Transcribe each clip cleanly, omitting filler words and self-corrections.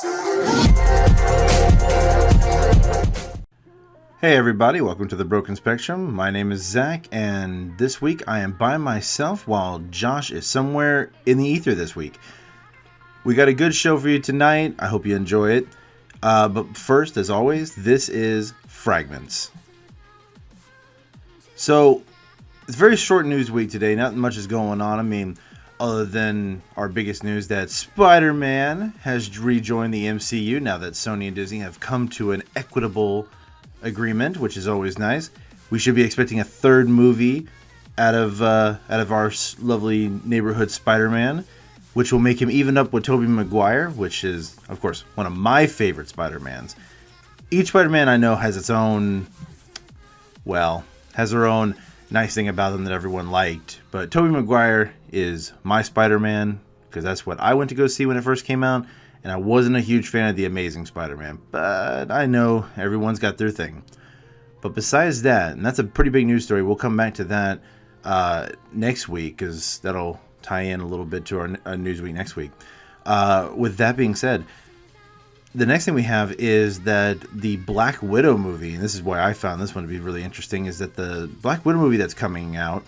Hey everybody, welcome to the Broken Spectrum. My name is Zach, and this week I am by myself while Josh is somewhere in the ether this week. We got a good show for you tonight. I hope you enjoy it. But first, as always, this is Fragments. So, it's a very short news week today. Not much is going on. I mean, other than our biggest news that Spider-Man has rejoined the MCU now that Sony and Disney have come to an equitable agreement, which is always nice. We should be expecting a third movie out of our lovely neighborhood Spider-Man, which will make him even up with Tobey Maguire, which is, of course, one of my favorite Spider-Mans. Each Spider-Man I know has its own, has their own nice thing about them that everyone liked. But Tobey Maguire is my Spider-Man because that's what I went to go see when it first came out. And I wasn't a huge fan of The Amazing Spider-Man, but I know everyone's got their thing. But besides that, and that's a pretty big news story, we'll come back to that next week, because that'll tie in a little bit to our news week next week. With that being said, the next thing we have is that the Black Widow movie, and this is why I found this one to be really interesting, is that the Black Widow movie that's coming out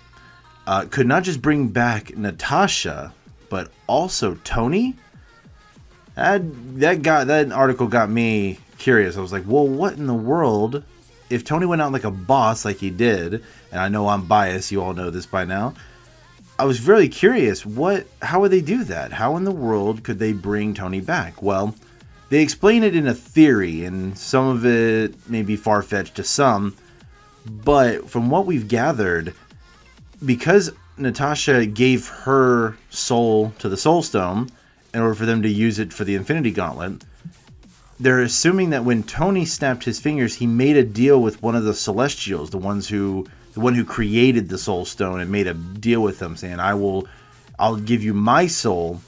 could not just bring back Natasha, but also Tony. That article got me curious. I was like, well, what in the world? If Tony went out like a boss like he did, and I know I'm biased, you all know this by now, I was really curious, how would they do that? How in the world could they bring Tony back? Well, they explain it in a theory, and some of it may be far-fetched to some, but from what we've gathered, because Natasha gave her soul to the Soul Stone, in order for them to use it for the Infinity Gauntlet, they're assuming that when Tony snapped his fingers, he made a deal with one of the Celestials, the one who created the Soul Stone, and made a deal with them, saying, I'll give you my soul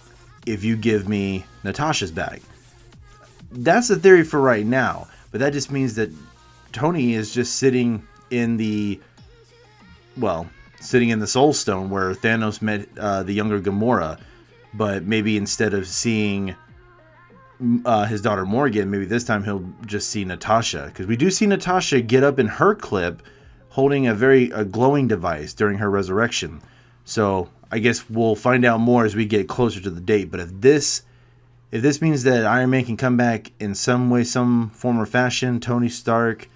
if you give me Natasha's back. That's the theory for right now, but that just means that Tony is just sitting in the Soul Stone where Thanos met the younger Gamora. But maybe instead of seeing his daughter Morgan, maybe this time he'll just see Natasha. Because we do see Natasha get up in her clip holding a glowing device during her resurrection. So I guess we'll find out more as we get closer to the date. But if this means that Iron Man can come back in some way, some form or fashion, Tony Stark,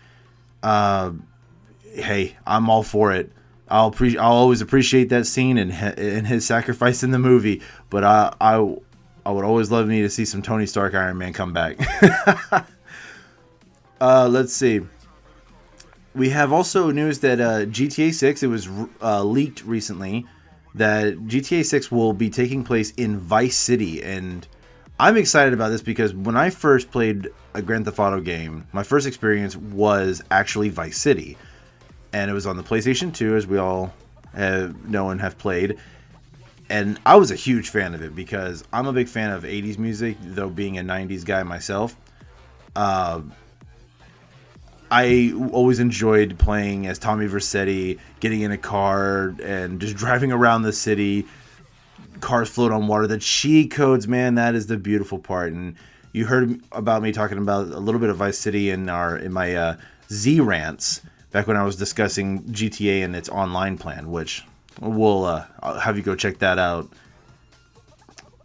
hey, I'm all for it. I'll always appreciate that scene and his sacrifice in the movie, but I would always love me to see some Tony Stark Iron Man come back. Let's see. We have also news that GTA 6, it was leaked recently, that GTA 6 will be taking place in Vice City, and I'm excited about this because when I first played a Grand Theft Auto game, my first experience was actually Vice City. And it was on the PlayStation 2, as we all know and have played. And I was a huge fan of it because I'm a big fan of 80s music, though being a 90s guy myself. I always enjoyed playing as Tommy Vercetti, getting in a car and just driving around the city. Cars float on water. The cheat codes, man, that is the beautiful part. And you heard about me talking about a little bit of Vice City in my Z rants. Back when I was discussing GTA and its online plan, which I'll have you go check that out.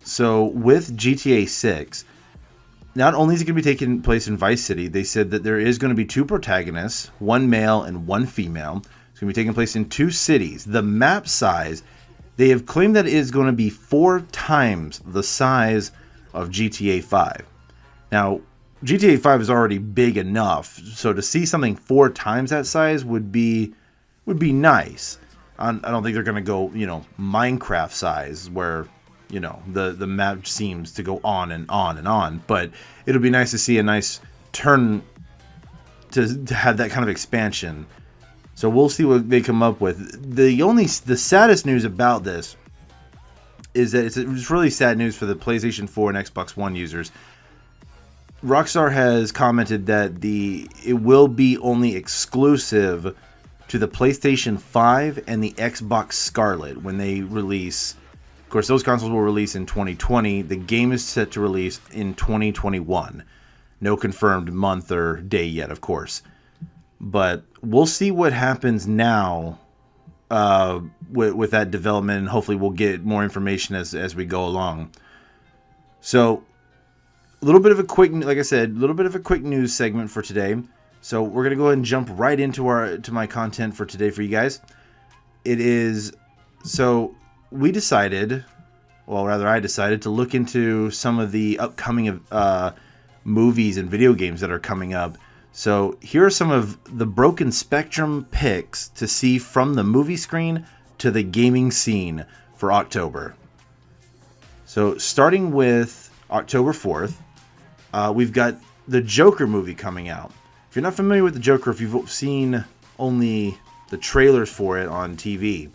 So with GTA 6, not only is it going to be taking place in Vice City, they said that there is going to be two protagonists, one male and one female. It's going to be taking place in two cities. The map size, they have claimed that it is going to be 4 times the size of GTA 5. Now, GTA 5 is already big enough, so to see something 4 times that size would be nice. I don't think they're going to go, Minecraft size, where, the map seems to go on and on and on. But it'll be nice to see a nice turn to have that kind of expansion. So we'll see what they come up with. The saddest news about this is that it's really sad news for the PlayStation 4 and Xbox One users. Rockstar has commented that it will be only exclusive to the PlayStation 5 and the Xbox Scarlet when they release course, those consoles will release in 2020. The game is set to release in 2021. No confirmed month or day yet, of course. But we'll see what happens now with that development, and hopefully we'll get more information as we go along. So, a little bit of a quick, like I said, a little bit of a quick news segment for today. So we're gonna go ahead and jump right into my content for today for you guys. It is, so we decided, well, rather I decided to look into some of the upcoming movies and video games that are coming up. So here are some of the broken spectrum picks to see from the movie screen to the gaming scene for October. So starting with October 4th, we've got the Joker movie coming out. If you're not familiar with the Joker, if you've seen only the trailers for it on TV,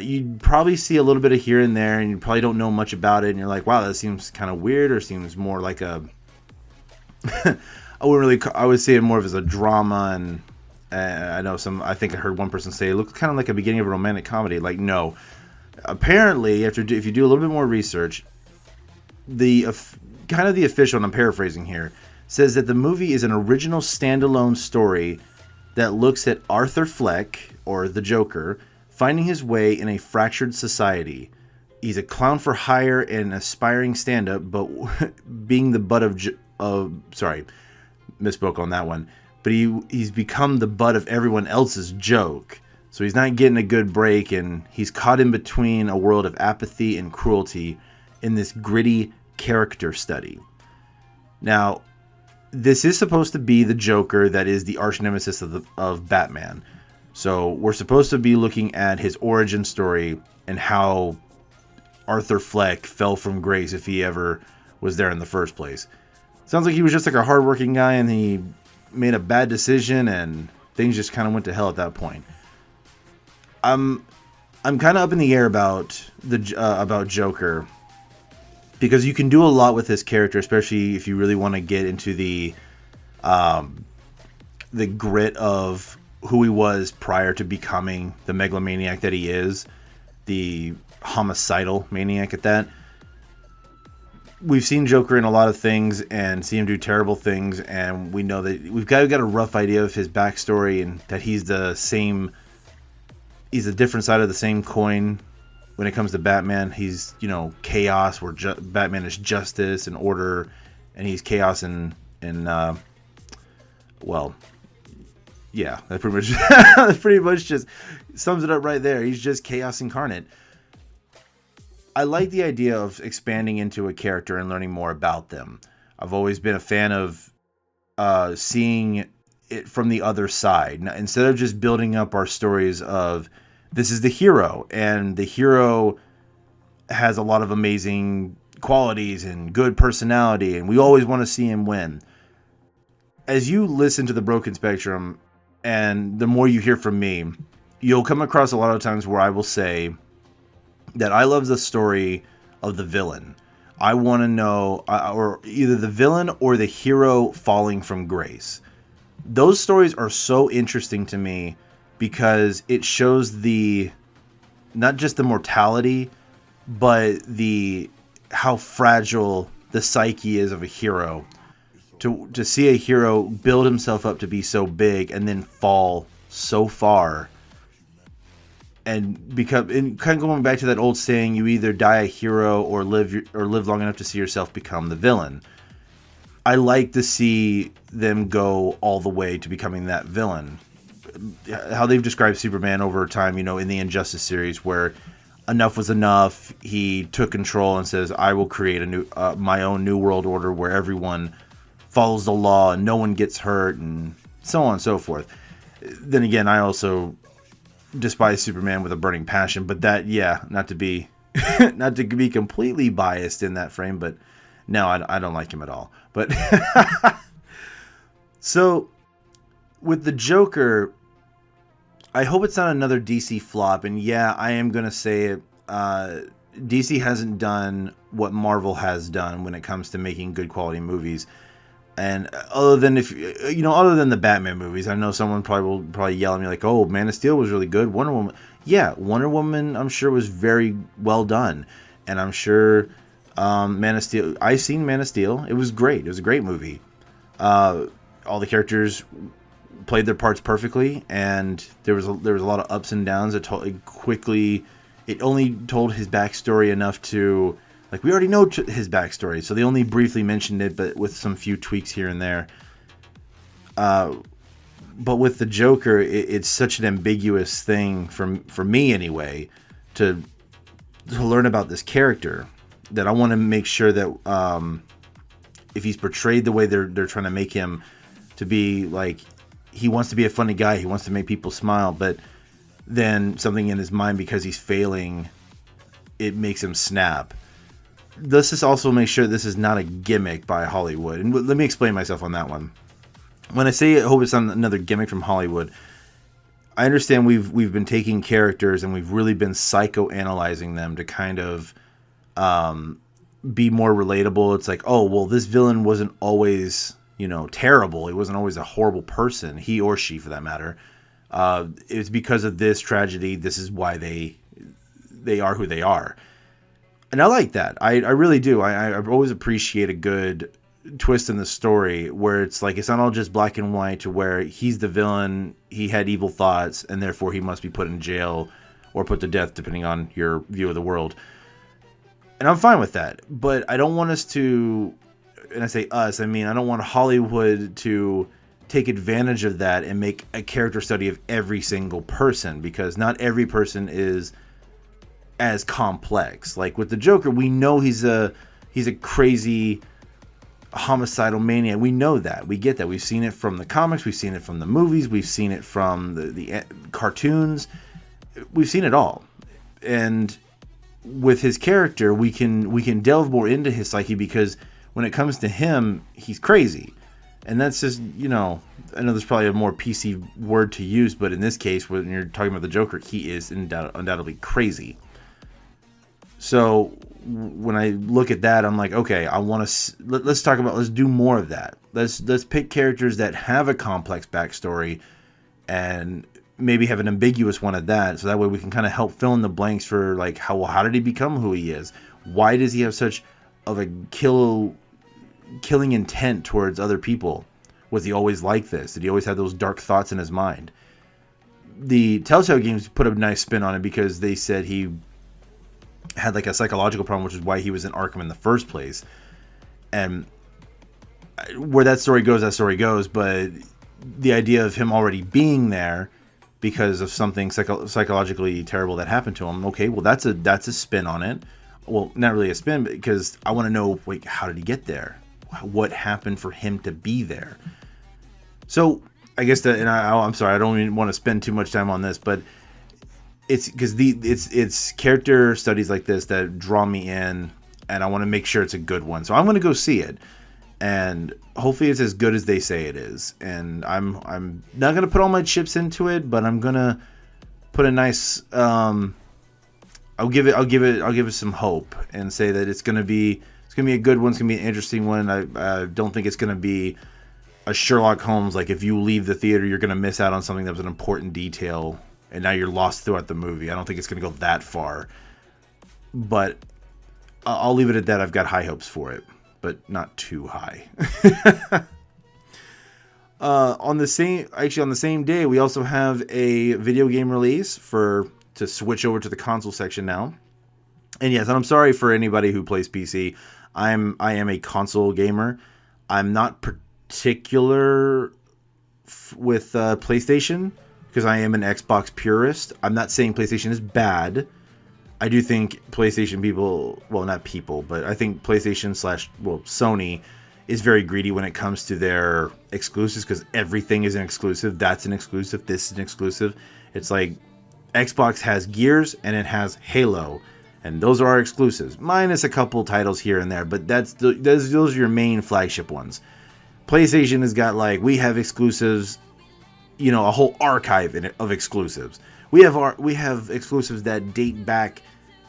you'd probably see a little bit of here and there, and you probably don't know much about it, and you're like, wow, that seems kind of weird, or seems more like a... I would say it more of as a drama, and I think I heard one person say it looked kind of like a beginning of a romantic comedy. Like, no. Apparently, if you do a little bit more research, the official, and I'm paraphrasing here, says that the movie is an original standalone story that looks at Arthur Fleck, or the Joker, finding his way in a fractured society. He's a clown for hire and aspiring stand-up, but being the butt sorry, misspoke on that one. But he's become the butt of everyone else's joke. So he's not getting a good break, and he's caught in between a world of apathy and cruelty in this gritty character study. Now, this is supposed to be the Joker that is the arch nemesis of Batman. So we're supposed to be looking at his origin story and how Arthur Fleck fell from grace, if he ever was there in the first place. Sounds like he was just like a hardworking guy, and he made a bad decision, and things just kind of went to hell at that point. I'm kind of up in the air about Joker, because you can do a lot with this character, especially if you really want to get into the grit of who he was prior to becoming the megalomaniac that he is, the homicidal maniac at that. We've seen Joker in a lot of things and see him do terrible things, and we know that we've got a rough idea of his backstory, and that he's a different side of the same coin. When it comes to Batman, he's, chaos, where Batman is justice and order, and he's chaos and well, yeah, that pretty much just sums it up right there. He's just chaos incarnate. I like the idea of expanding into a character and learning more about them. I've always been a fan of seeing it from the other side. Now, instead of just building up our stories of, this is the hero, and the hero has a lot of amazing qualities and good personality, and we always want to see him win. As you listen to the Broken Spectrum, and the more you hear from me, you'll come across a lot of times where I will say that I love the story of the villain. I want to know, or either the villain or the hero falling from grace. Those stories are so interesting to me, because it shows not just the mortality, but how fragile the psyche is of a hero. To see a hero build himself up to be so big and then fall so far, and kind of going back to that old saying, you either die a hero or live long enough to see yourself become the villain. I like to see them go all the way to becoming that villain. How they've described Superman over time, in the Injustice series, where enough was enough. He took control and says, I will create my own new world order where everyone follows the law and no one gets hurt, and so on and so forth. Then again, I also despise Superman with a burning passion, but that, not to be completely biased in that frame, but no, I don't like him at all. But so with the Joker, I hope it's not another DC flop. And yeah, I am going to say it. DC hasn't done what Marvel has done when it comes to making good quality movies. And other than the Batman movies, I know someone will probably yell at me like, "Oh, Man of Steel was really good. Wonder Woman." yeah, Wonder Woman, I'm sure, was very well done. And I'm sure Man of Steel, I've seen Man of Steel. It was great. It was a great movie. All the characters played their parts perfectly, and there was a lot of ups and downs. It only told his backstory enough to, like, we already know his backstory, so they only briefly mentioned it, but with some few tweaks here and there. But with the Joker, it's such an ambiguous thing for me anyway, to learn about this character, that I want to make sure that if he's portrayed the way they're trying to make him to be, like, he wants to be a funny guy, he wants to make people smile, but then something in his mind, because he's failing, it makes him snap. Let's just also make sure this is not a gimmick by Hollywood. And let me explain myself on that one. When I say I hope it's not another gimmick from Hollywood, I understand we've been taking characters and we've really been psychoanalyzing them to kind of be more relatable. It's like, oh, well, this villain wasn't always, terrible. He wasn't always a horrible person, he or she for that matter. It's because of this tragedy. This is why they are who they are. And I like that. I really do. I always appreciate a good twist in the story where it's like, it's not all just black and white, to where he's the villain, he had evil thoughts, and therefore he must be put in jail or put to death, depending on your view of the world. And I'm fine with that. But I don't want us to, and I say us, I mean, I don't want Hollywood to take advantage of that and make a character study of every single person, because not every person is as complex. Like with the Joker, we know he's a crazy homicidal maniac. We know that. We get that. We've seen it from the comics. We've seen it from the movies. We've seen it from the cartoons. We've seen it all. And with his character, we can delve more into his psyche, because when it comes to him, he's crazy. And that's just, I know there's probably a more PC word to use, but in this case, when you're talking about the Joker, he is undoubtedly crazy. So when I look at that, I'm like, okay, let's do more of that. Let's pick characters that have a complex backstory, and maybe have an ambiguous one at that. So that way we can kind of help fill in the blanks for, like, how did he become who he is? Why does he have such of a killing intent towards other people? Was he always like this? Did he always have those dark thoughts in his mind? The Telltale games put a nice spin on it, because they said he had like a psychological problem, which is why he was in Arkham in the first place. And where that story goes, but the idea of him already being there because of something psychologically terrible that happened to him, okay, well, that's a spin on it. Well, not really a spin, because I want to know, like, how did he get there? What happened for him to be there? So I guess I'm sorry, I don't even want to spend too much time on this, but it's because it's character studies like this that draw me in, and I want to make sure it's a good one. So I'm going to go see it, and hopefully it's as good as they say it is. And I'm not going to put all my chips into it, but I'm going to put a nice I'll give it some hope, and say that it's going to be a good one. It's going to be an interesting one. I don't think it's going to be a Sherlock Holmes, like, if you leave the theater, you're going to miss out on something that was an important detail, and now you're lost throughout the movie. I don't think it's going to go that far. But I'll leave it at that. I've got high hopes for it, but not too high. On the same day, we also have a video game release to switch over to the console section now. And yes, and I'm sorry for anybody who plays PC. I am a console gamer. I'm not particular with PlayStation, because I am an Xbox purist. I'm not saying PlayStation is bad. I do think PlayStation people, well, not people, but I think PlayStation Sony is very greedy when it comes to their exclusives, because everything is an exclusive. That's an exclusive. This is an exclusive. It's like Xbox has Gears and it has Halo, and those are our exclusives, minus a couple titles here and there, but those are your main flagship ones. PlayStation has got, like, we have exclusives, a whole archive of exclusives. We have exclusives that date back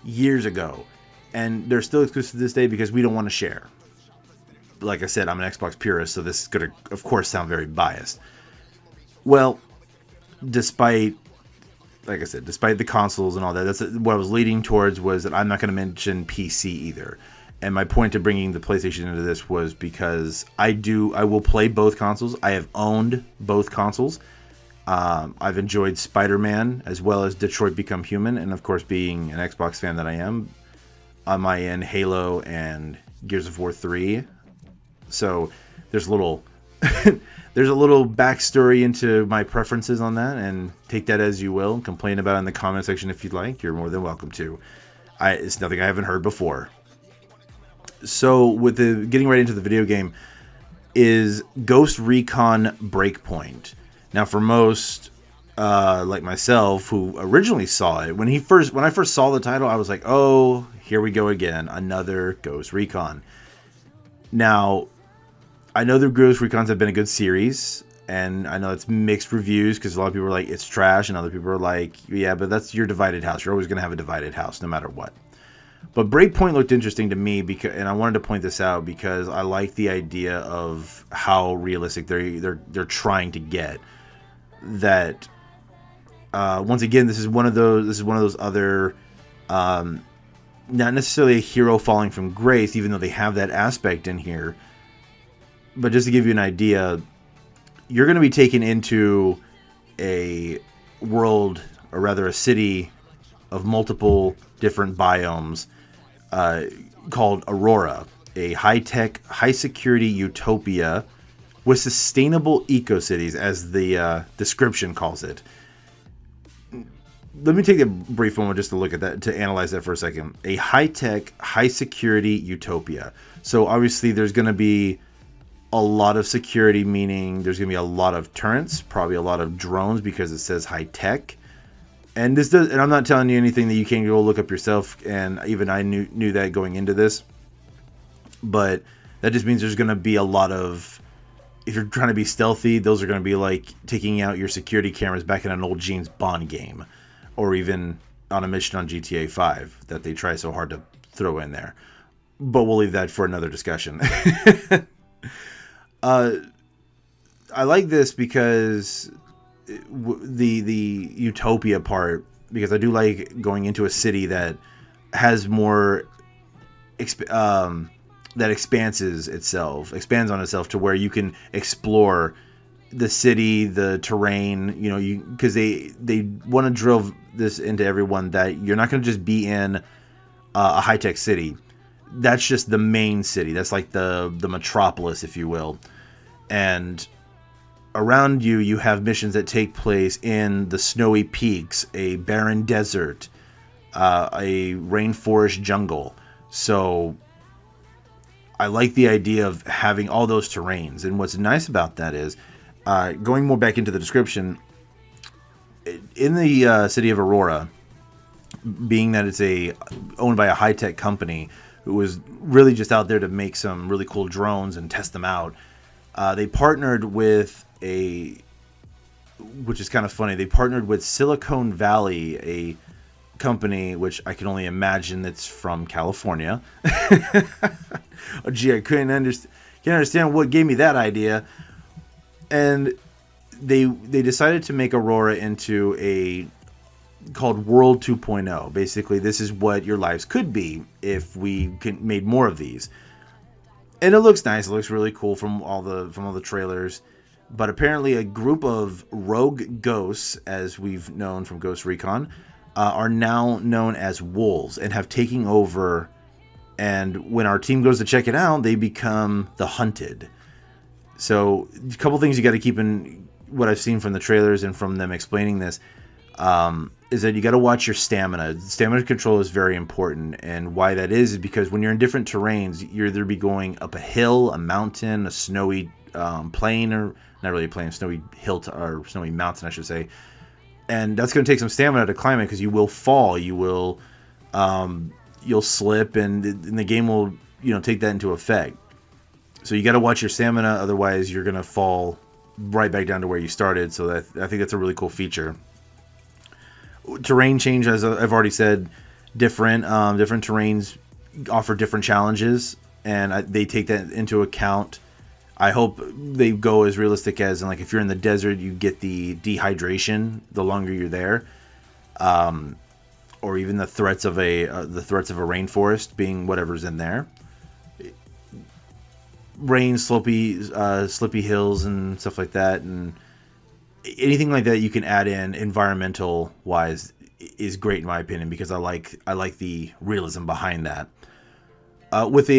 years ago, and they're still exclusive to this day because we don't want to share. Like I said, I'm an Xbox purist, so this is going to, of course, sound very biased. Well, despite like I said, despite the consoles and all that, that's what I was leading towards, was that I'm not going to mention PC either. And my point to bringing the PlayStation into this was because I will play both consoles. I have owned both consoles. I've enjoyed Spider-Man as well as Detroit Become Human, and of course, being an Xbox fan that I am, on my end, Halo and Gears of War 3. So there's a little there's a little backstory into my preferences on that, and take that as you will. Complain about it in the comment section if you'd like. You're more than welcome to. It's nothing I haven't heard before. So with the getting right into the video game is Ghost Recon Breakpoint. Now for most like myself who originally saw it, when I first saw the title, I was like, oh, here we go again, another Ghost Recon. Now I know the Ghost Recons have been a good series, and I know it's mixed reviews because a lot of people are like, it's trash, and other people are like, yeah, but that's your divided house. You're always going to have a divided house no matter what. But Breakpoint looked interesting to me, and I wanted to point this out because I like the idea of how realistic they're trying to get. That once again, this is one of those other, not necessarily a hero falling from grace, even though they have that aspect in here. But just to give you an idea, you're going to be taken into a world, or rather a city of multiple different biomes called Aurora, a high-tech, high-security utopia with sustainable eco-cities, as the description calls it. Let me take a brief moment just to look at that, to analyze that for a second. A high-tech, high-security utopia. So obviously there's going to be a lot of security, meaning there's going to be a lot of turrets, probably a lot of drones because it says high-tech. And and I'm not telling you anything that you can't go look up yourself, and even I knew that going into this. But that just means there's going to be a lot of, if you're trying to be stealthy, those are going to be like taking out your security cameras back in an old James Bond game, or even on a mission on GTA 5 that they try so hard to throw in there. But we'll leave that for another discussion. I like this because the utopia part, because I do like going into a city that has more that expands on itself to where you can explore the city, the terrain, because they want to drill this into everyone that you're not going to just be in a high-tech city. That's just the main city. That's like the metropolis, if you will. And around you have missions that take place in the snowy peaks, a barren desert, a rainforest jungle. So I like the idea of having all those terrains. And what's nice about that is, going more back into the description, in the city of Aurora, being that it's owned by a high-tech company who was really just out there to make some really cool drones and test them out, they partnered with which is kind of funny, they partnered with Silicon Valley, a company which I can only imagine that's from California. Oh, gee, I can't understand what gave me that idea. And they decided to make Aurora into called World 2.0. Basically, this is what your lives could be if we made more of these. And it looks nice. It looks really cool from all the trailers. But apparently a group of rogue ghosts, as we've known from Ghost Recon, are now known as wolves and have taken over. And when our team goes to check it out, they become the hunted. So a couple things you got to keep in what I've seen from the trailers and from them explaining this, is that you got to watch your stamina. Stamina control is very important. And why that is because when you're in different terrains, you're either be going up a hill, a mountain, a snowy plain, or not really a plain, snowy hill or snowy mountain, I should say. And that's going to take some stamina to climb it because you will fall, you'll slip, and the game will take that into effect. So you got to watch your stamina, otherwise you're going to fall right back down to where you started. So I think that's a really cool feature. Terrain change, as I've already said, different terrains offer different challenges, and they take that into account. I hope they go as realistic as, like, if you're in the desert, you get the dehydration the longer you're there. or even the threats of a rainforest being whatever's in there. Rain, slippy hills and stuff like that, and anything like that you can add in environmental wise is great in my opinion, because I like the realism behind that. With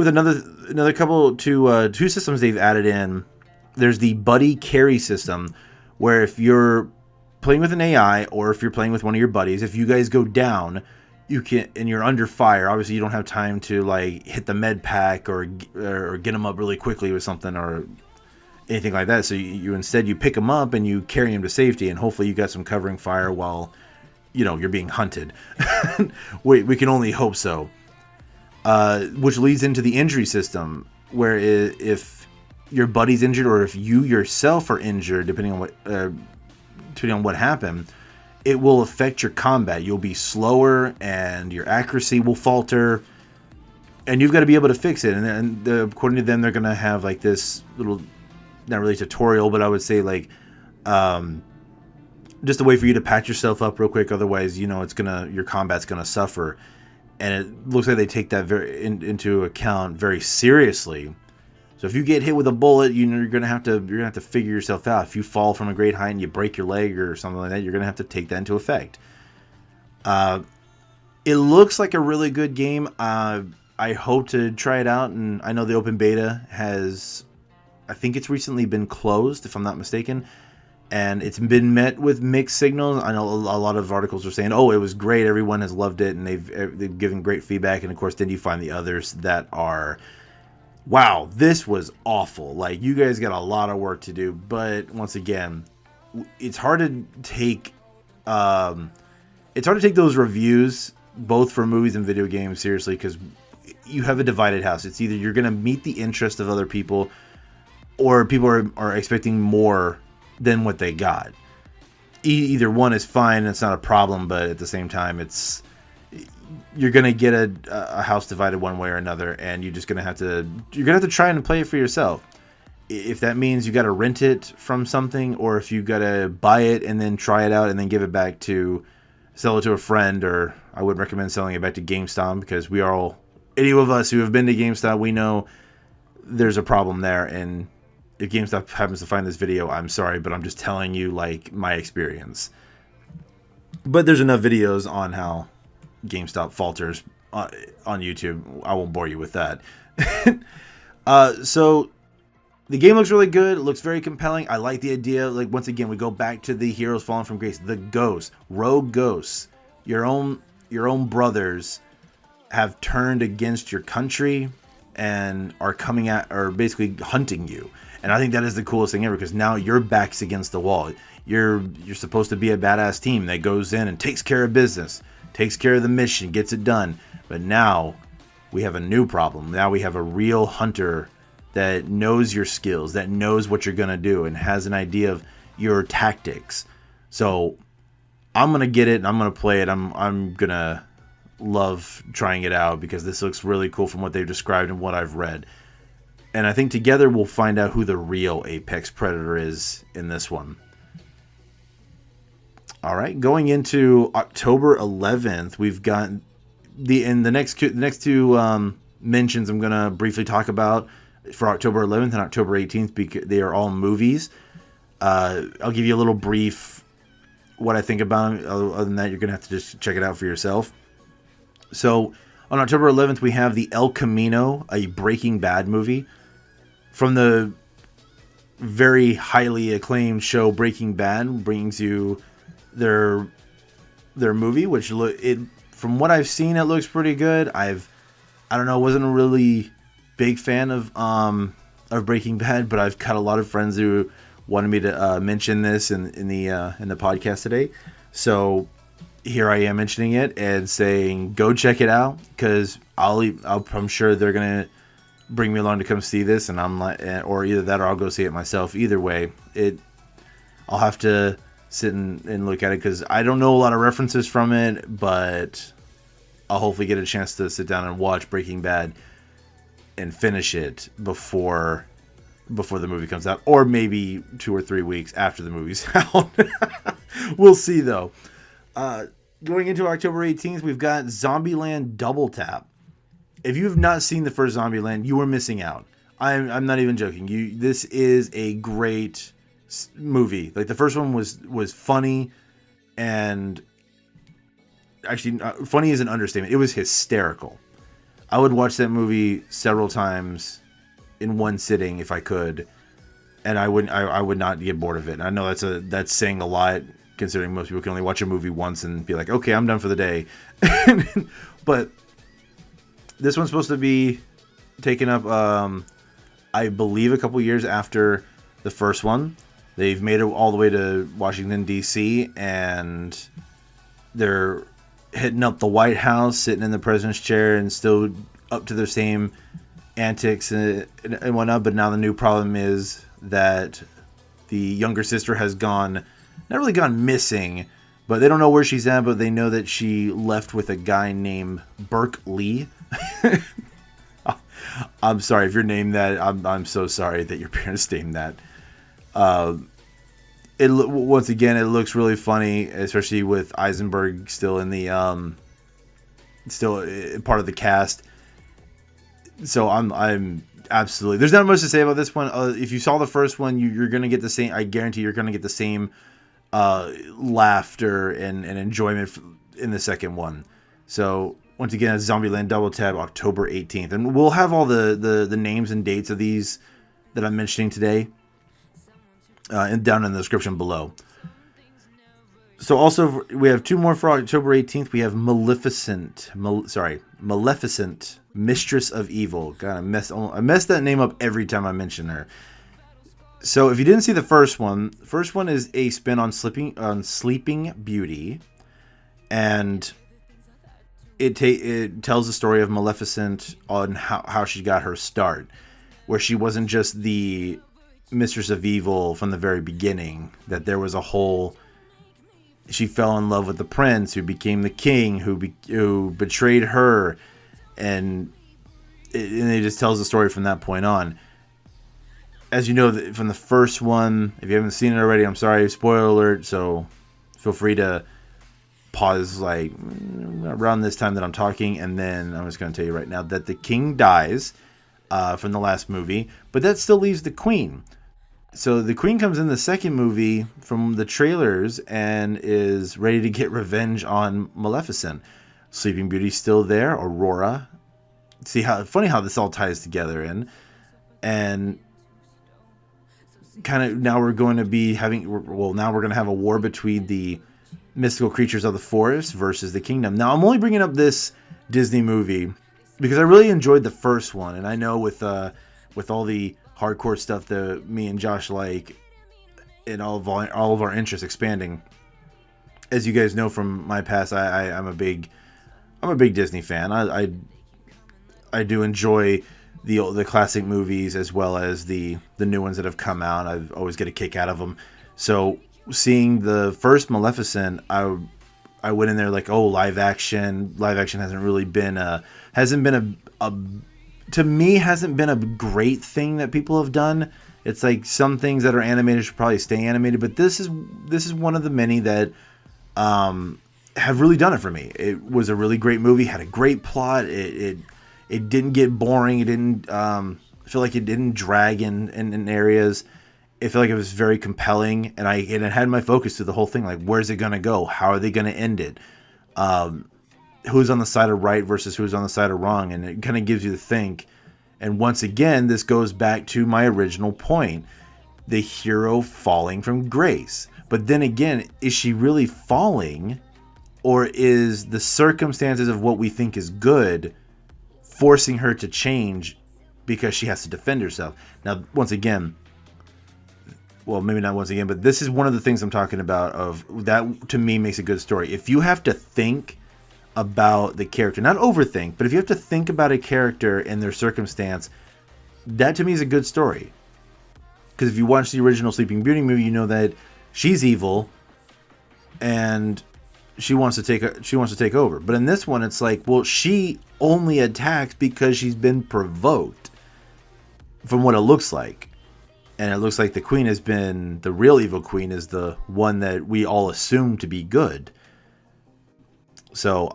another couple two systems they've added in. There's the buddy carry system, where if you're playing with an AI or if you're playing with one of your buddies, if you guys go down, you can, and you're under fire, obviously you don't have time to like hit the med pack or get them up really quickly with something or anything like that. So you instead you pick them up and you carry them to safety, and hopefully you got some covering fire while you're being hunted. we can only hope so. Which leads into the injury system, where if your buddy's injured or if you yourself are injured, depending on what happened, it will affect your combat. You'll be slower and your accuracy will falter, and you've got to be able to fix it. And according to them, they're going to have like this little, not really tutorial, but I would say like just a way for you to patch yourself up real quick. Otherwise, your combat's going to suffer. And it looks like they take that into account very seriously. So if you get hit with a bullet, you're gonna have to figure yourself out. If you fall from a great height and you break your leg or something like that, you're gonna have to take that into effect. It looks like a really good game. I hope to try it out, and I know the open beta I think it's recently been closed, if I'm not mistaken, and it's been met with mixed signals. I know a lot of articles are saying, "Oh, it was great. Everyone has loved it, and they've given great feedback." And of course, then you find the others that are, wow, this was awful. Like, you guys got a lot of work to do. But once again, it's hard to take those reviews, both for movies and video games, seriously, because you have a divided house. It's either you're going to meet the interest of other people, or people are expecting more than what they got. Either one is fine, it's not a problem, but at the same time, you're gonna get a house divided one way or another, and you're gonna have to try and play it for yourself. If that means you gotta rent it from something, or if you gotta buy it and then try it out and then give it back sell it to a friend, or I would recommend selling it back to GameStop, because any of us who have been to GameStop, we know there's a problem there. And if GameStop happens to find this video, I'm sorry, but I'm just telling you like my experience. But there's enough videos on how GameStop falters on YouTube. I won't bore you with that. So the game looks really good. It looks very compelling. I like the idea. Like, once again, we go back to the heroes fallen from grace. The ghosts, rogue ghosts, your own brothers have turned against your country and are basically hunting you. And I think that is the coolest thing ever, because now your back's against the wall. You're supposed to be a badass team that goes in and takes care of business, takes care of the mission, gets it done. But now we have a new problem. Now we have a real hunter that knows your skills, that knows what you're going to do, and has an idea of your tactics. So I'm going to get it, and I'm going to play it. I'm going to love trying it out, because this looks really cool from what they've described and what I've read. And I think together we'll find out who the real apex predator is in this one. All right, going into October 11th, we've got the next two mentions I'm going to briefly talk about for October 11th and October 18th, because they are all movies. I'll give you a little brief what I think about them. Other than that, you're going to have to just check it out for yourself. So on October 11th, we have the El Camino, a Breaking Bad movie. From the very highly acclaimed show Breaking Bad, brings you their movie, which from what I've seen, it looks pretty good. I don't know, wasn't a really big fan of Breaking Bad, but I've got a lot of friends who wanted me to mention this in the podcast today. So here I am mentioning it and saying, go check it out, because I'm sure they're gonna bring me along to come see this, and I'm like, or either that or I'll go see it myself. Either way, I'll have to sit and look at it, because I don't know a lot of references from it, but I'll hopefully get a chance to sit down and watch Breaking Bad and finish it before the movie comes out, or maybe 2 or 3 weeks after the movie's out. We'll see, though. Going into October 18th, we've got Zombieland Double Tap. If you have not seen the first Zombieland, you are missing out. I'm not even joking. This is a great movie. Like, the first one was funny, and actually, funny is an understatement. It was hysterical. I would watch that movie several times in one sitting if I could, and I would not get bored of it. And I know that's saying a lot, considering most people can only watch a movie once and be like, okay, I'm done for the day. But this one's supposed to be taken up, I believe, a couple years after the first one. They've made it all the way to Washington, D.C., and they're hitting up the White House, sitting in the president's chair, and still up to their same antics and whatnot. But now the new problem is that the younger sister has not really gone missing, but they don't know where she's at, but they know that she left with a guy named Burke Lee. I'm sorry if you're named that. I'm so sorry that your parents named that. Once again, it looks really funny, especially with Eisenberg still in the still part of the cast. So I'm absolutely, there's not much to say about this one. If you saw the first one, you're gonna get the same. I guarantee you're gonna get the same laughter and enjoyment in the second one. So once again, it's Zombieland Double Tap, October 18th, and we'll have all the names and dates of these that I'm mentioning today and down in the description below. So also, we have two more for October 18th. We have Maleficent, Mistress of Evil. God, I mess that name up every time I mention her. So if you didn't see the first one is a spin on Sleeping Beauty, and it tells the story of Maleficent on how she got her start, where she wasn't just the Mistress of Evil from the very beginning, that there was a whole, she fell in love with the prince who became the king, who betrayed her, and it just tells the story from that point on. As you know from the first one, if you haven't seen it already, I'm sorry, spoiler alert, so feel free to pause like around this time that I'm talking, and then I'm just going to tell you right now that the king dies from the last movie, but that still leaves the queen. So the queen comes in the second movie from the trailers and is ready to get revenge on Maleficent. Sleeping Beauty's still there, Aurora. See how funny how this all ties together and kind of now we're going to be now we're going to have a war between the mystical creatures of the forest versus the kingdom. Now I'm only bringing up this Disney movie because I really enjoyed the first one, and I know with all the hardcore stuff that me and Josh like, and all of our interests expanding. As you guys know from my past, I'm a big Disney fan. I do enjoy the classic movies as well as the new ones that have come out. I always get a kick out of them. So seeing the first Maleficent, I went in there like, oh, live action hasn't really been to me hasn't been a great thing that people have done. It's like some things that are animated should probably stay animated, but this is one of the many that have really done it for me. It was a really great movie, had a great plot. It didn't get boring. It didn't feel like it didn't drag in areas. It felt like it was very compelling, and it had my focus through the whole thing. Like, where's it gonna go? How are they gonna end it? Who's on the side of right versus who's on the side of wrong, and it kind of gives you to think. And once again, this goes back to my original point: the hero falling from grace. But then again, is she really falling, or is the circumstances of what we think is good forcing her to change because she has to defend herself? Now, once again, well, maybe not once again, but this is one of the things I'm talking about of that to me makes a good story. If you have to think about the character, not overthink, but if you have to think about a character and their circumstance, that to me is a good story. Because if you watch the original Sleeping Beauty movie, you know that she's evil and she wants to take over. But in this one, it's like, well, she only attacks because she's been provoked, from what it looks like. And it looks like the queen has been, the real evil queen is the one that we all assume to be good. So,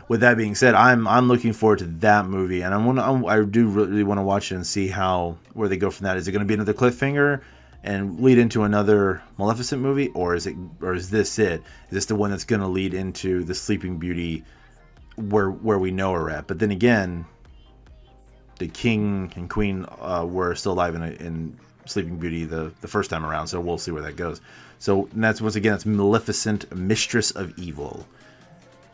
with that being said, I'm looking forward to that movie, and I do really want to watch it and see where they go from that. Is it going to be another cliffhanger and lead into another Maleficent movie, or is this it? Is this the one that's going to lead into the Sleeping Beauty, where we know her at? But then again, the king and queen were still alive in Sleeping Beauty the first time around, so we'll see where that goes. So that's it's Maleficent, Mistress of Evil.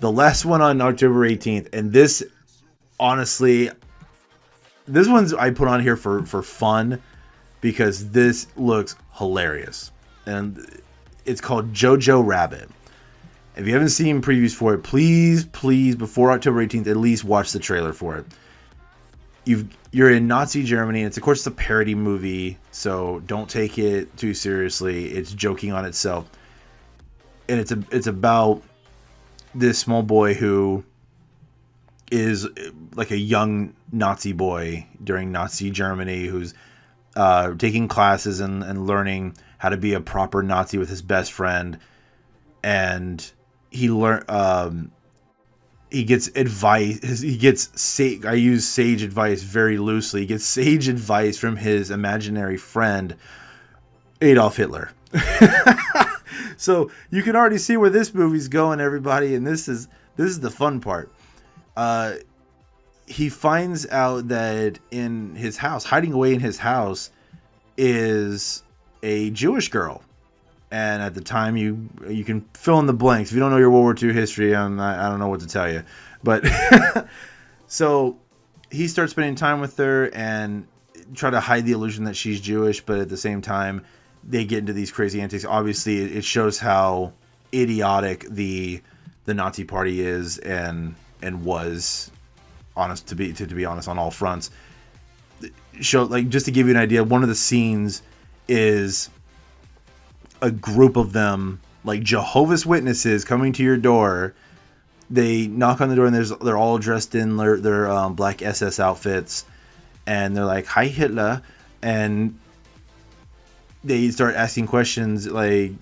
The last one on October 18th, and this, honestly, this one's I put on here for fun because this looks hilarious. And it's called Jojo Rabbit. If you haven't seen previews for it, please, before October 18th, at least watch the trailer for it. You're in Nazi Germany. It's, of course, it's a parody movie, so don't take it too seriously. It's joking on itself. And it's about this small boy who is like a young Nazi boy during Nazi Germany who's taking classes and learning how to be a proper Nazi with his best friend. And he gets advice. I use sage advice very loosely. He gets sage advice from his imaginary friend, Adolf Hitler. So you can already see where this movie's going, everybody, and this is the fun part. He finds out that in his house, hiding away in his house, is a Jewish girl. And at the time, you can fill in the blanks. If you don't know your World War II history, I don't know what to tell you. But so he starts spending time with her and try to hide the illusion that she's Jewish, but at the same time, they get into these crazy antics. Obviously, it shows how idiotic the Nazi Party is and was, honest to be honest, on all fronts. Just to give you an idea, one of the scenes is a group of them, like Jehovah's Witnesses, coming to your door. They knock on the door and they're all dressed in their black SS outfits, and they're like, "Hi Hitler," and they start asking questions like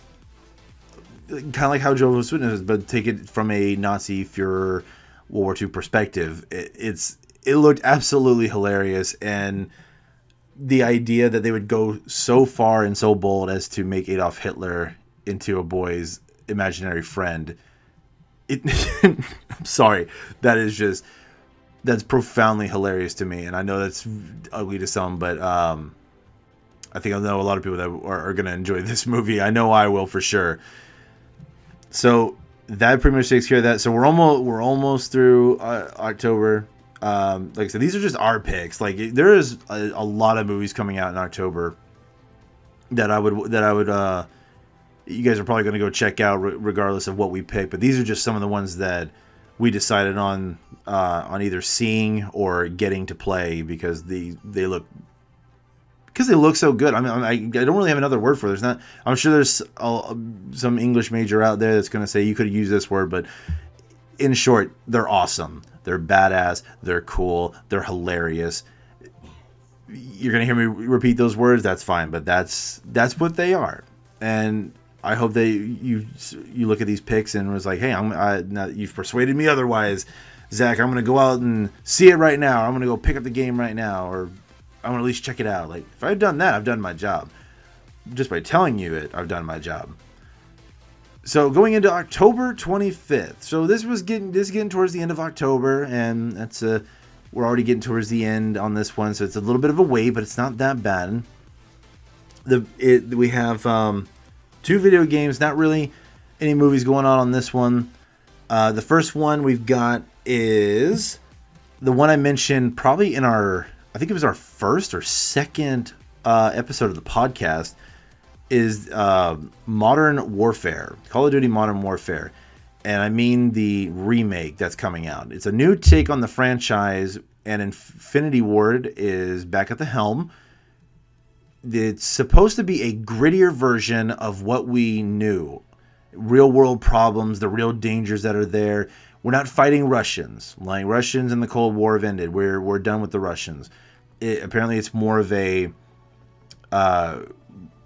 kind of like how Jehovah's Witnesses, but take it from a Nazi Führer World War II perspective. It looked absolutely hilarious, and the idea that they would go so far and so bold as to make Adolf Hitler into a boy's imaginary friend. I'm sorry, that's profoundly hilarious to me, and I know that's ugly to some, but I think I know a lot of people that are going to enjoy this movie. I know I will for sure. So that pretty much takes care of that. So we're almost through October. Like I said, these are just our picks. Like there is a lot of movies coming out in October that I would you guys are probably going to go check out regardless of what we pick. But these are just some of the ones that we decided on either seeing or getting to play because they look so good. I mean, I don't really have another word for it. There's not. I'm sure there's some English major out there that's going to say you could use this word, but in short, they're awesome. They're badass. They're cool. They're hilarious. You're going to hear me repeat those words. That's fine, but that's what they are. And I hope that you look at these picks and was like, hey, now you've persuaded me otherwise, Zach. I'm going to go out and see it right now. Or I'm going to go pick up the game right now, or I'm going to at least check it out. Like if I've done that, I've done my job. Just by telling you it, I've done my job. So going into October 25th. So this is getting towards the end of October, and that's we're already getting towards the end on this one, so it's a little bit of a wait, but it's not that bad. We have 2 video games, not really any movies going on this one. The first one we've got is the one I mentioned probably in I think it was our first or second episode of the podcast, is Modern Warfare, Call of Duty Modern Warfare. And I mean the remake that's coming out. It's a new take on the franchise, and Infinity Ward is back at the helm. It's supposed to be a grittier version of what we knew. Real world problems, the real dangers that are there. We're not fighting Russians. Like Russians in the Cold War have ended. We're done with the Russians. Apparently it's more of a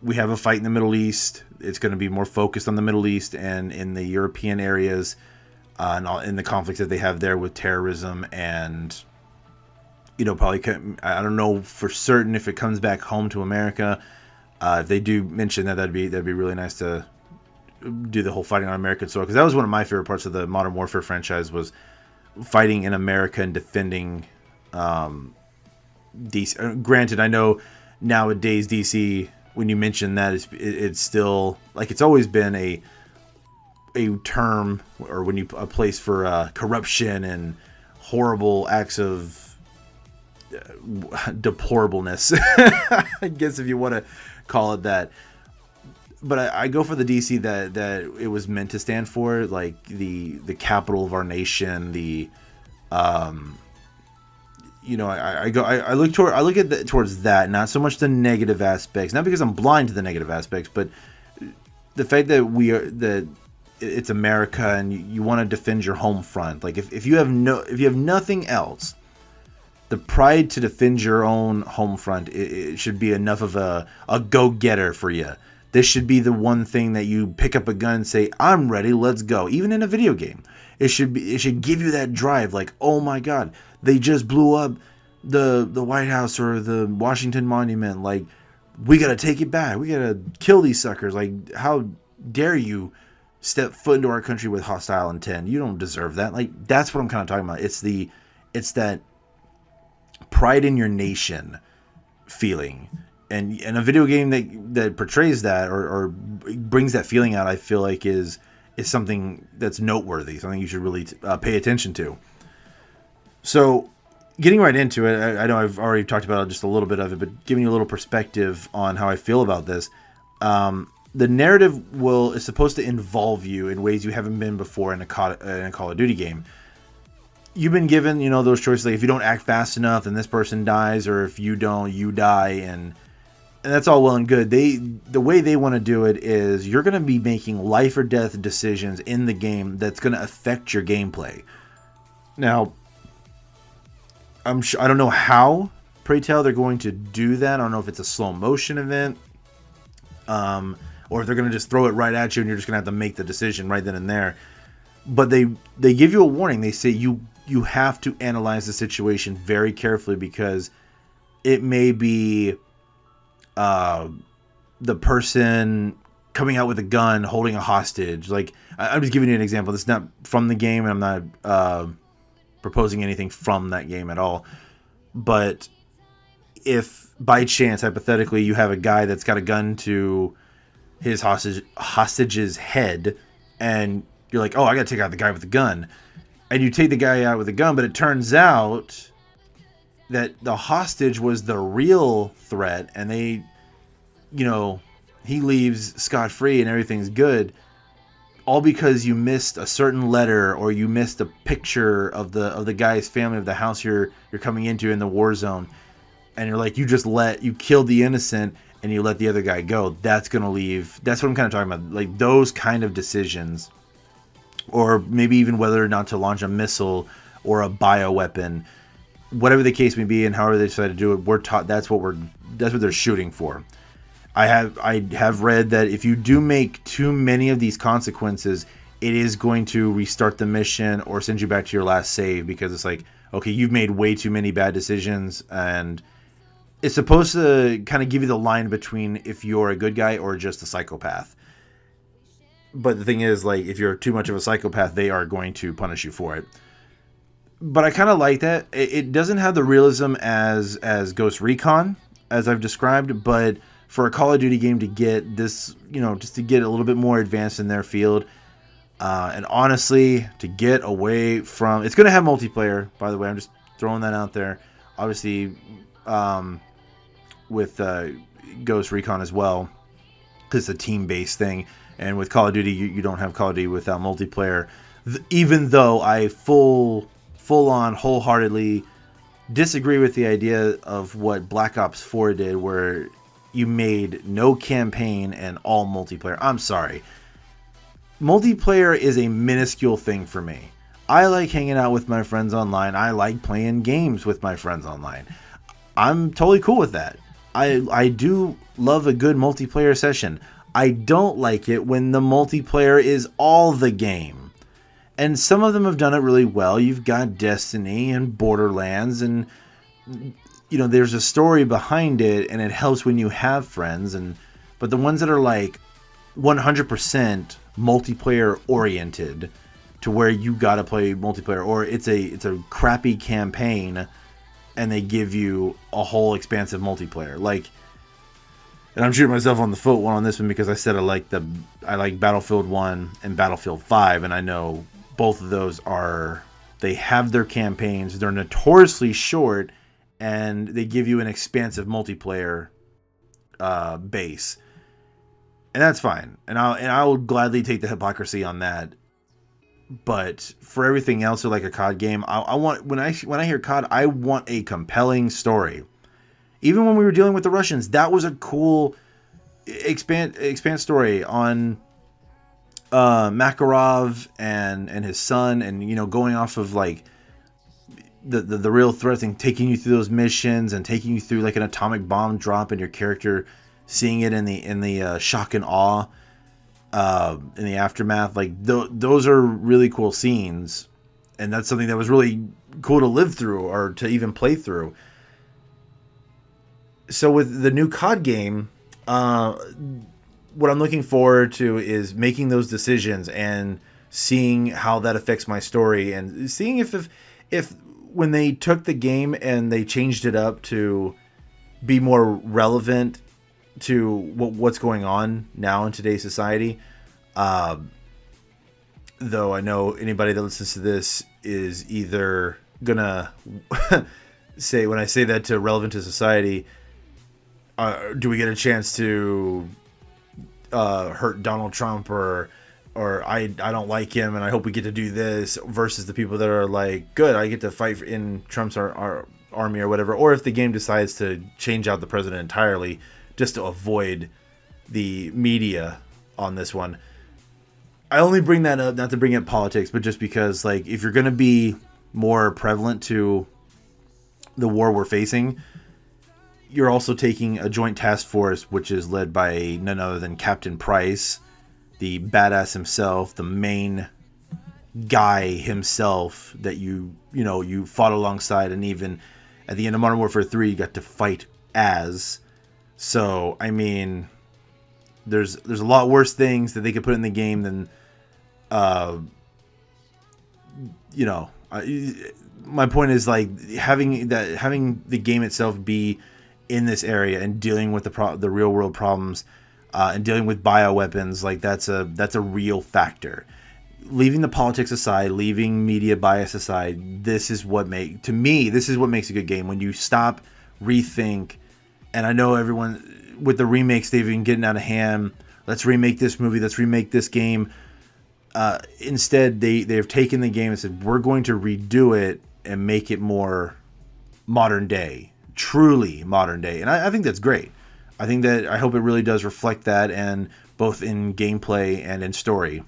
we have a fight in the Middle East. It's going to be more focused on the Middle East and in the European areas. in the conflicts that they have there with terrorism and, probably, I don't know for certain if it comes back home to America. If they do mention that, that'd be really nice to do the whole fighting on American soil, because that was one of my favorite parts of the Modern Warfare franchise, was fighting in America and defending DC. Granted, I know nowadays DC, when you mention that, it's still like it's always been a term, or when you a place for corruption and horrible acts of deplorableness, I guess, if you want to call it that. But I go for the DC that it was meant to stand for, like the capital of our nation. I look at towards that, not so much the negative aspects, not because I'm blind to the negative aspects, but the fact that it's America and you want to defend your home front. Like if you have nothing else, the pride to defend your own home front, it should be enough of a go-getter for you. This should be the one thing that you pick up a gun and say, I'm ready, let's go. Even in a video game, it should give you that drive. Like, oh my God, they just blew up the White House or the Washington Monument. Like, we got to take it back. We got to kill these suckers. Like, how dare you step foot into our country with hostile intent? You don't deserve that. Like, that's what I'm kind of talking about. It's that pride in your nation feeling. And a video game that portrays that or brings that feeling out, I feel like is something that's noteworthy, something you should really pay attention to. So, getting right into it, I know I've already talked about just a little bit of it, but giving you a little perspective on how I feel about this. The narrative is supposed to involve you in ways you haven't been before in a Call of Duty game. You've been given, those choices, like if you don't act fast enough, then this person dies, or if you don't, you die, and that's all well and good. The way they want to do it is you're going to be making life or death decisions in the game that's going to affect your gameplay. Now, I don't know how, pray tell, they're going to do that. I don't know if it's a slow motion event, or if they're going to just throw it right at you and you're just going to have to make the decision right then and there. But they give you a warning. They say you have to analyze the situation very carefully, because it may be the person coming out with a gun holding a hostage. Like, I'm just giving you an example. This is not from the game, and I'm not proposing anything from that game at all. But if by chance, hypothetically, you have a guy that's got a gun to his hostage's head, and you're like, oh, I gotta take out the guy with the gun, and you take the guy out with the gun, but it turns out that the hostage was the real threat, and they, he leaves scot-free and everything's good, all because you missed a certain letter, or you missed a picture of the guy's family, of the house you're coming into in the war zone, and you're like, you killed the innocent and you let the other guy go. That's gonna leave. That's what I'm kind of talking about, like those kind of decisions, or maybe even whether or not to launch a missile or a bioweapon. Whatever the case may be, and however they decide to do it, we're taught that's what they're shooting for. I have read that if you do make too many of these consequences, it is going to restart the mission or send you back to your last save, because it's like, okay, you've made way too many bad decisions, and it's supposed to kind of give you the line between if you're a good guy or just a psychopath. But the thing is, like, if you're too much of a psychopath, they are going to punish you for it. But I kind of like that. It doesn't have the realism as Ghost Recon, as I've described, but for a Call of Duty game to get this, just to get a little bit more advanced in their field, and honestly, to get away from... It's going to have multiplayer, by the way. I'm just throwing that out there. Obviously, with Ghost Recon as well, because it's a team-based thing. And with Call of Duty, you don't have Call of Duty without multiplayer. Even though I full-on, wholeheartedly disagree with the idea of what Black Ops 4 did, where you made no campaign and all multiplayer. I'm sorry. Multiplayer is a minuscule thing for me. I like hanging out with my friends online. I like playing games with my friends online. I'm totally cool with that. I do love a good multiplayer session. I don't like it when the multiplayer is all the game. And some of them have done it really well. You've got Destiny and Borderlands, and there's a story behind it, and it helps when you have friends. But the ones that are like 100% multiplayer oriented, to where you gotta play multiplayer, or it's a crappy campaign, and they give you a whole expansive multiplayer. Like, and I'm shooting myself on the foot on this one because I said I like Battlefield 1 and Battlefield 5, and I know both of those they have their campaigns. They're notoriously short, and they give you an expansive multiplayer base, and that's fine. And I will gladly take the hypocrisy on that. But for everything else, or like a COD game, I want when I hear COD, I want a compelling story. Even when we were dealing with the Russians, that was a cool expand story on Makarov and his son, and going off of like the real threat thing, taking you through those missions and taking you through like an atomic bomb drop, and your character seeing it in the shock and awe in the aftermath. Like those are really cool scenes, and that's something that was really cool to live through or to even play through. So with the new COD game, what I'm looking forward to is making those decisions and seeing how that affects my story, and seeing if when they took the game and they changed it up to be more relevant to what's going on now in today's society. Though I know anybody that listens to this is either gonna say, when I say that to relevant to society, do we get a chance to hurt Donald Trump, or I don't like him and I hope we get to do this, versus the people that are like, good, I get to fight in Trump's our army or whatever. Or if the game decides to change out the president entirely just to avoid the media on this one. I only bring that up not to bring up politics, but just because, like, if you're going to be more prevalent to the war we're facing, you're also taking a joint task force, which is led by none other than Captain Price, the badass himself, the main guy himself that you fought alongside, and even at the end of Modern Warfare 3 you got to fight as. So I mean, there's a lot worse things that they could put in the game than my point is, like, having the game itself be in this area and dealing with the real world problems, and dealing with bioweapons, like that's a real factor. Leaving the politics aside, leaving media bias aside, this is what makes a good game. When you stop, rethink, and I know everyone with the remakes, they've been getting out of hand. Let's remake this movie. Let's remake this game. Instead, they've taken the game and said, we're going to redo it and make it more modern day, truly modern day. And I think that's great. I hope it really does reflect that, and both in gameplay and in story.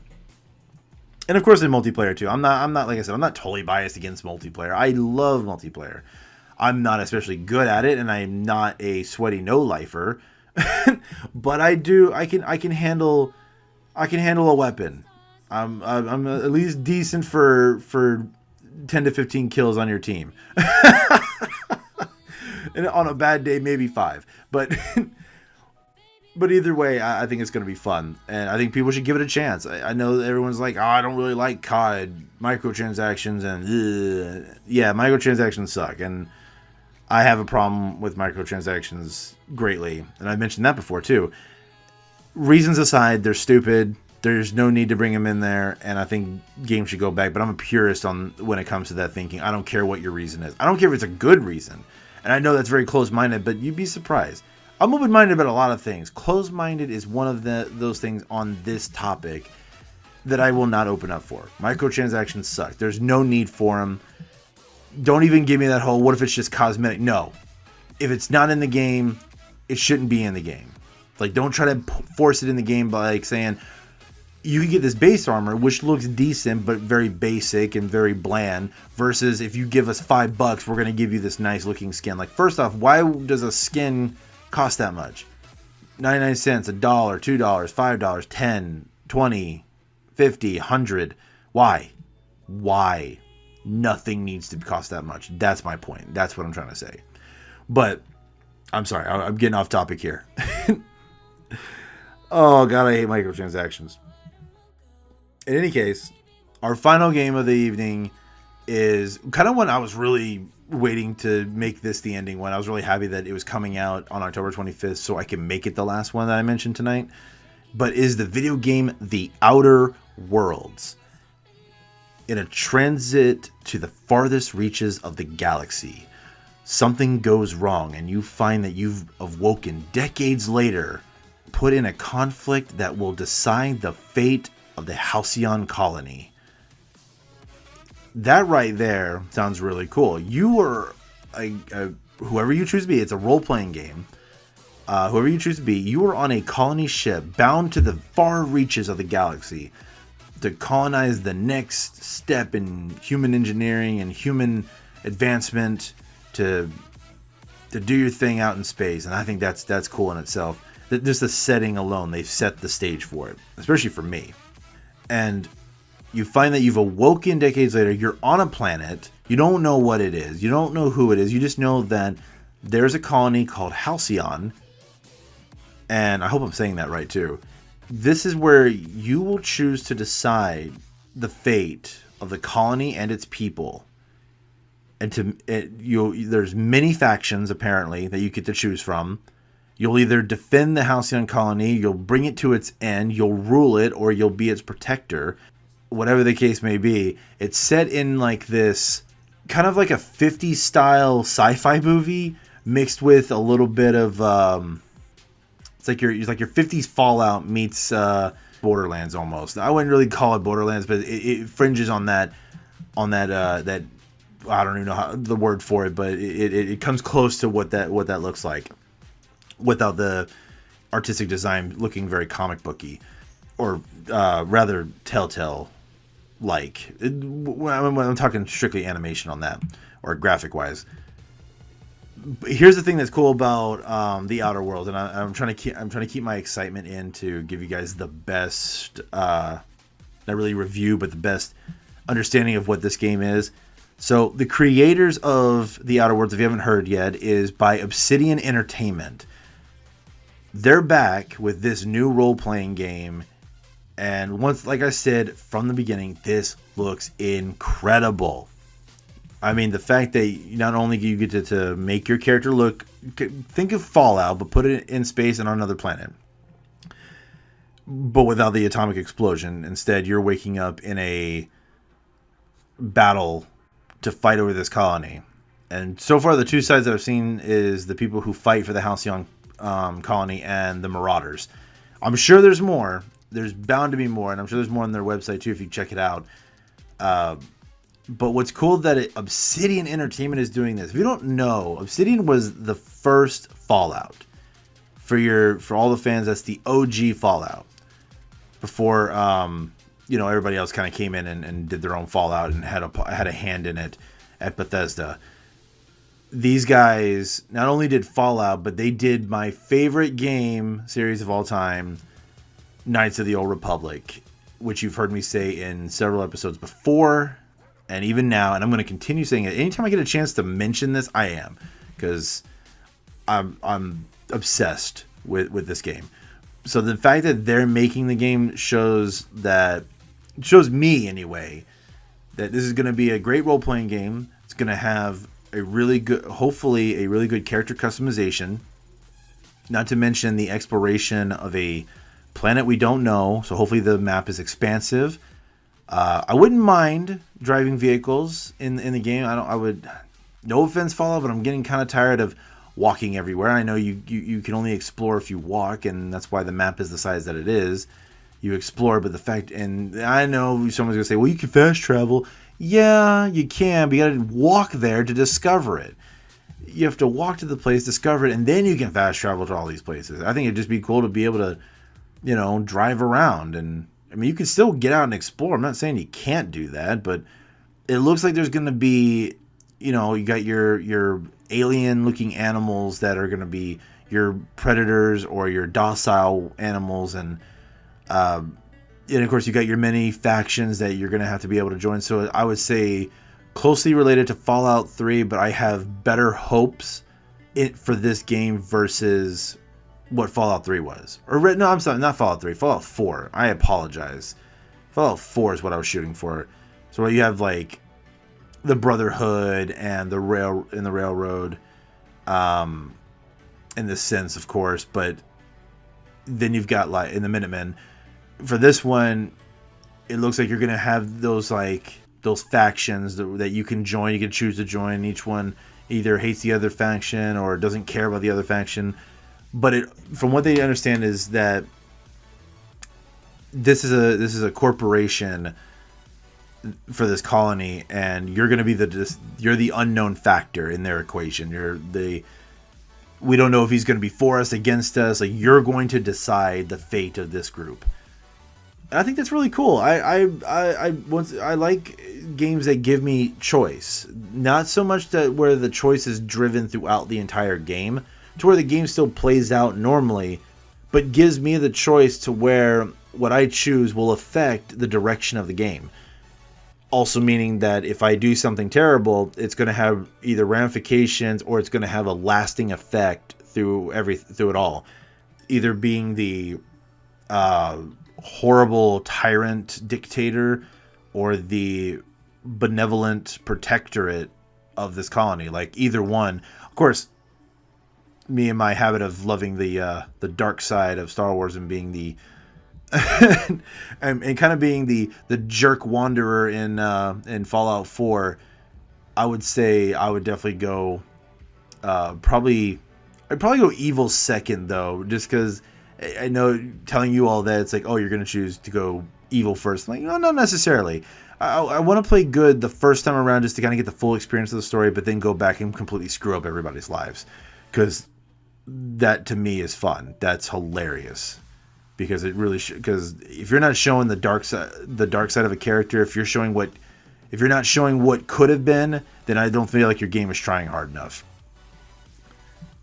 And of course in multiplayer too. I'm not, like I said, I'm not totally biased against multiplayer. I love multiplayer. I'm not especially good at it, and I'm not a sweaty no-lifer. But I can handle a weapon. I'm at least decent for 10 to 15 kills on your team. And on a bad day, maybe 5. But either way, I think it's going to be fun. And I think people should give it a chance. I know that everyone's like, oh, I don't really like COD, microtransactions, and yeah, microtransactions suck. And I have a problem with microtransactions greatly. And I've mentioned that before too. Reasons aside, they're stupid. There's no need to bring them in there, and I think games should go back. But I'm a purist when it comes to that thinking. I don't care what your reason is. I don't care if it's a good reason. And I know that's very close-minded, but you'd be surprised. I'm open-minded about a lot of things. Close-minded is one of those things on this topic that I will not open up for. Microtransactions suck. There's no need for them. Don't even give me that whole, what if it's just cosmetic? No. If it's not in the game, it shouldn't be in the game. Like, don't try to force it in the game by, like, saying, you can get this base armor, which looks decent, but very basic and very bland, versus if you give us $5, we're going to give you this nice looking skin. Like, first off, why does a skin cost that much? 99 cents, $1, $2, $5, 10, 20, 50, 100. Why? why nothing needs to cost that much. That's my point. That's what I'm trying to say. But I'm sorry, I'm getting off topic here. Oh god, I hate microtransactions. In any case, our final game of the evening is kind of one I was really waiting to make this the ending one. I was really happy that it was coming out on October 25th so I can make it the last one that I mentioned tonight. But is the video game The Outer Worlds. In a transit to the farthest reaches of the galaxy, something goes wrong and you find that you've awoken decades later, put in a conflict that will decide the fate of the Halcyon colony. That right there sounds really cool. You are whoever you choose to be. It's a role-playing game. Whoever you choose to be, you are on a colony ship bound to the far reaches of the galaxy to colonize the next step in human engineering and human advancement to do your thing out in space. And I think that's cool in itself. Just the setting alone, they've set the stage for it, especially for me. And you find that you've awoken decades later. You're on a planet. You don't know what it is. You don't know who it is. You just know that there's a colony called Halcyon. And I hope I'm saying that right too. This is where you will choose to decide the fate of the colony and its people. And there's many factions apparently that you get to choose from. You'll either defend the Halcyon colony, you'll bring it to its end, you'll rule it, or you'll be its protector. Whatever the case may be, it's set in like this kind of like a 50s style sci-fi movie mixed with a little bit of it's like your 50s Fallout meets Borderlands almost. I wouldn't really call it Borderlands, but it fringes on that that I don't even know the word for it, but it comes close to what that looks like without the artistic design looking very comic booky, or rather Telltale. Like when I'm talking strictly animation on that, or graphic wise. Here's the thing that's cool about The Outer Worlds, and I'm trying to keep my excitement in to give you guys the best, not really review, but the best understanding of what this game is. So the creators of The Outer Worlds, if you haven't heard yet, is by Obsidian Entertainment. They're back with this new role-playing game. And once, like I said from the beginning, this looks incredible. I mean, the fact that not only do you get to make your character look, think of Fallout, but put it in space and on another planet. But without the atomic explosion. Instead, you're waking up in a battle to fight over this colony. And so far, the two sides that I've seen is the people who fight for the Halcyon colony and the Marauders. I'm sure there's more. There's bound to be more, and I'm sure there's more on their website too if you check it out. But what's cool that Obsidian Entertainment is doing this. If you don't know, Obsidian was the first Fallout. For all the fans, that's the OG Fallout. Before everybody else kind of came in and did their own Fallout and had a hand in it at Bethesda. These guys not only did Fallout, but they did my favorite game series of all time, Knights of the Old Republic, which you've heard me say in several episodes before, and even now, and I'm going to continue saying it. Anytime I get a chance to mention this, I am, because I'm obsessed with this game. So the fact that they're making the game shows me anyway, that this is going to be a great role-playing game. It's going to have hopefully a really good character customization, not to mention the exploration of a planet we don't know, so hopefully the map is expansive. I wouldn't mind driving vehicles in the game. No offense, Fallout, but I'm getting kind of tired of walking everywhere. I know you can only explore if you walk, and that's why the map is the size that it is. You explore, but and I know someone's gonna say, well, you can fast travel. Yeah, you can, but you gotta walk there to discover it. You have to walk to the place, discover it, and then you can fast travel to all these places. I think it'd just be cool to be able to drive around. And I mean, you can still get out and explore. I'm not saying you can't do that, but it looks like there's going to be, you got your alien looking animals that are going to be your predators or your docile animals. And And of course, you got your many factions that you're going to have to be able to join. So I would say closely related to Fallout 3, but I have better hopes for this game versus what Fallout 3 was. Or no, I'm sorry, not Fallout 3, Fallout 4. I apologize. Fallout 4 is what I was shooting for. So you have like the Brotherhood and the Railroad, in this sense, of course, but then you've got like in the Minutemen. For this one, it looks like you're gonna have those factions that you can join. You can choose to join. Each one either hates the other faction or doesn't care about the other faction. But from what they understand is that this is a corporation for this colony, and you're going to be you're the unknown factor in their equation. We don't know if he's going to be for us, against us. Like, you're going to decide the fate of this group. I think that's really cool. I like games that give me choice. Not so much that where the choice is driven throughout the entire game, to where the game still plays out normally, but gives me the choice to where what I choose will affect the direction of the game. Also meaning that if I do something terrible, it's going to have either ramifications or it's going to have a lasting effect through it all. Either being the horrible tyrant dictator or the benevolent protectorate of this colony. Like, either one. Of course, me and my habit of loving the dark side of Star Wars and being the and kind of being the jerk wanderer in Fallout 4, I would say I would definitely go I'd probably go evil second, though, just because I know telling you all that it's like, oh, you're gonna choose to go evil first. I'm like, no, not necessarily. I want to play good the first time around just to kind of get the full experience of the story, but then go back and completely screw up everybody's lives, because that to me is fun. That's hilarious. Because it really because if you're not showing the dark side of a character, if you're not showing what could have been, then I don't feel like your game is trying hard enough.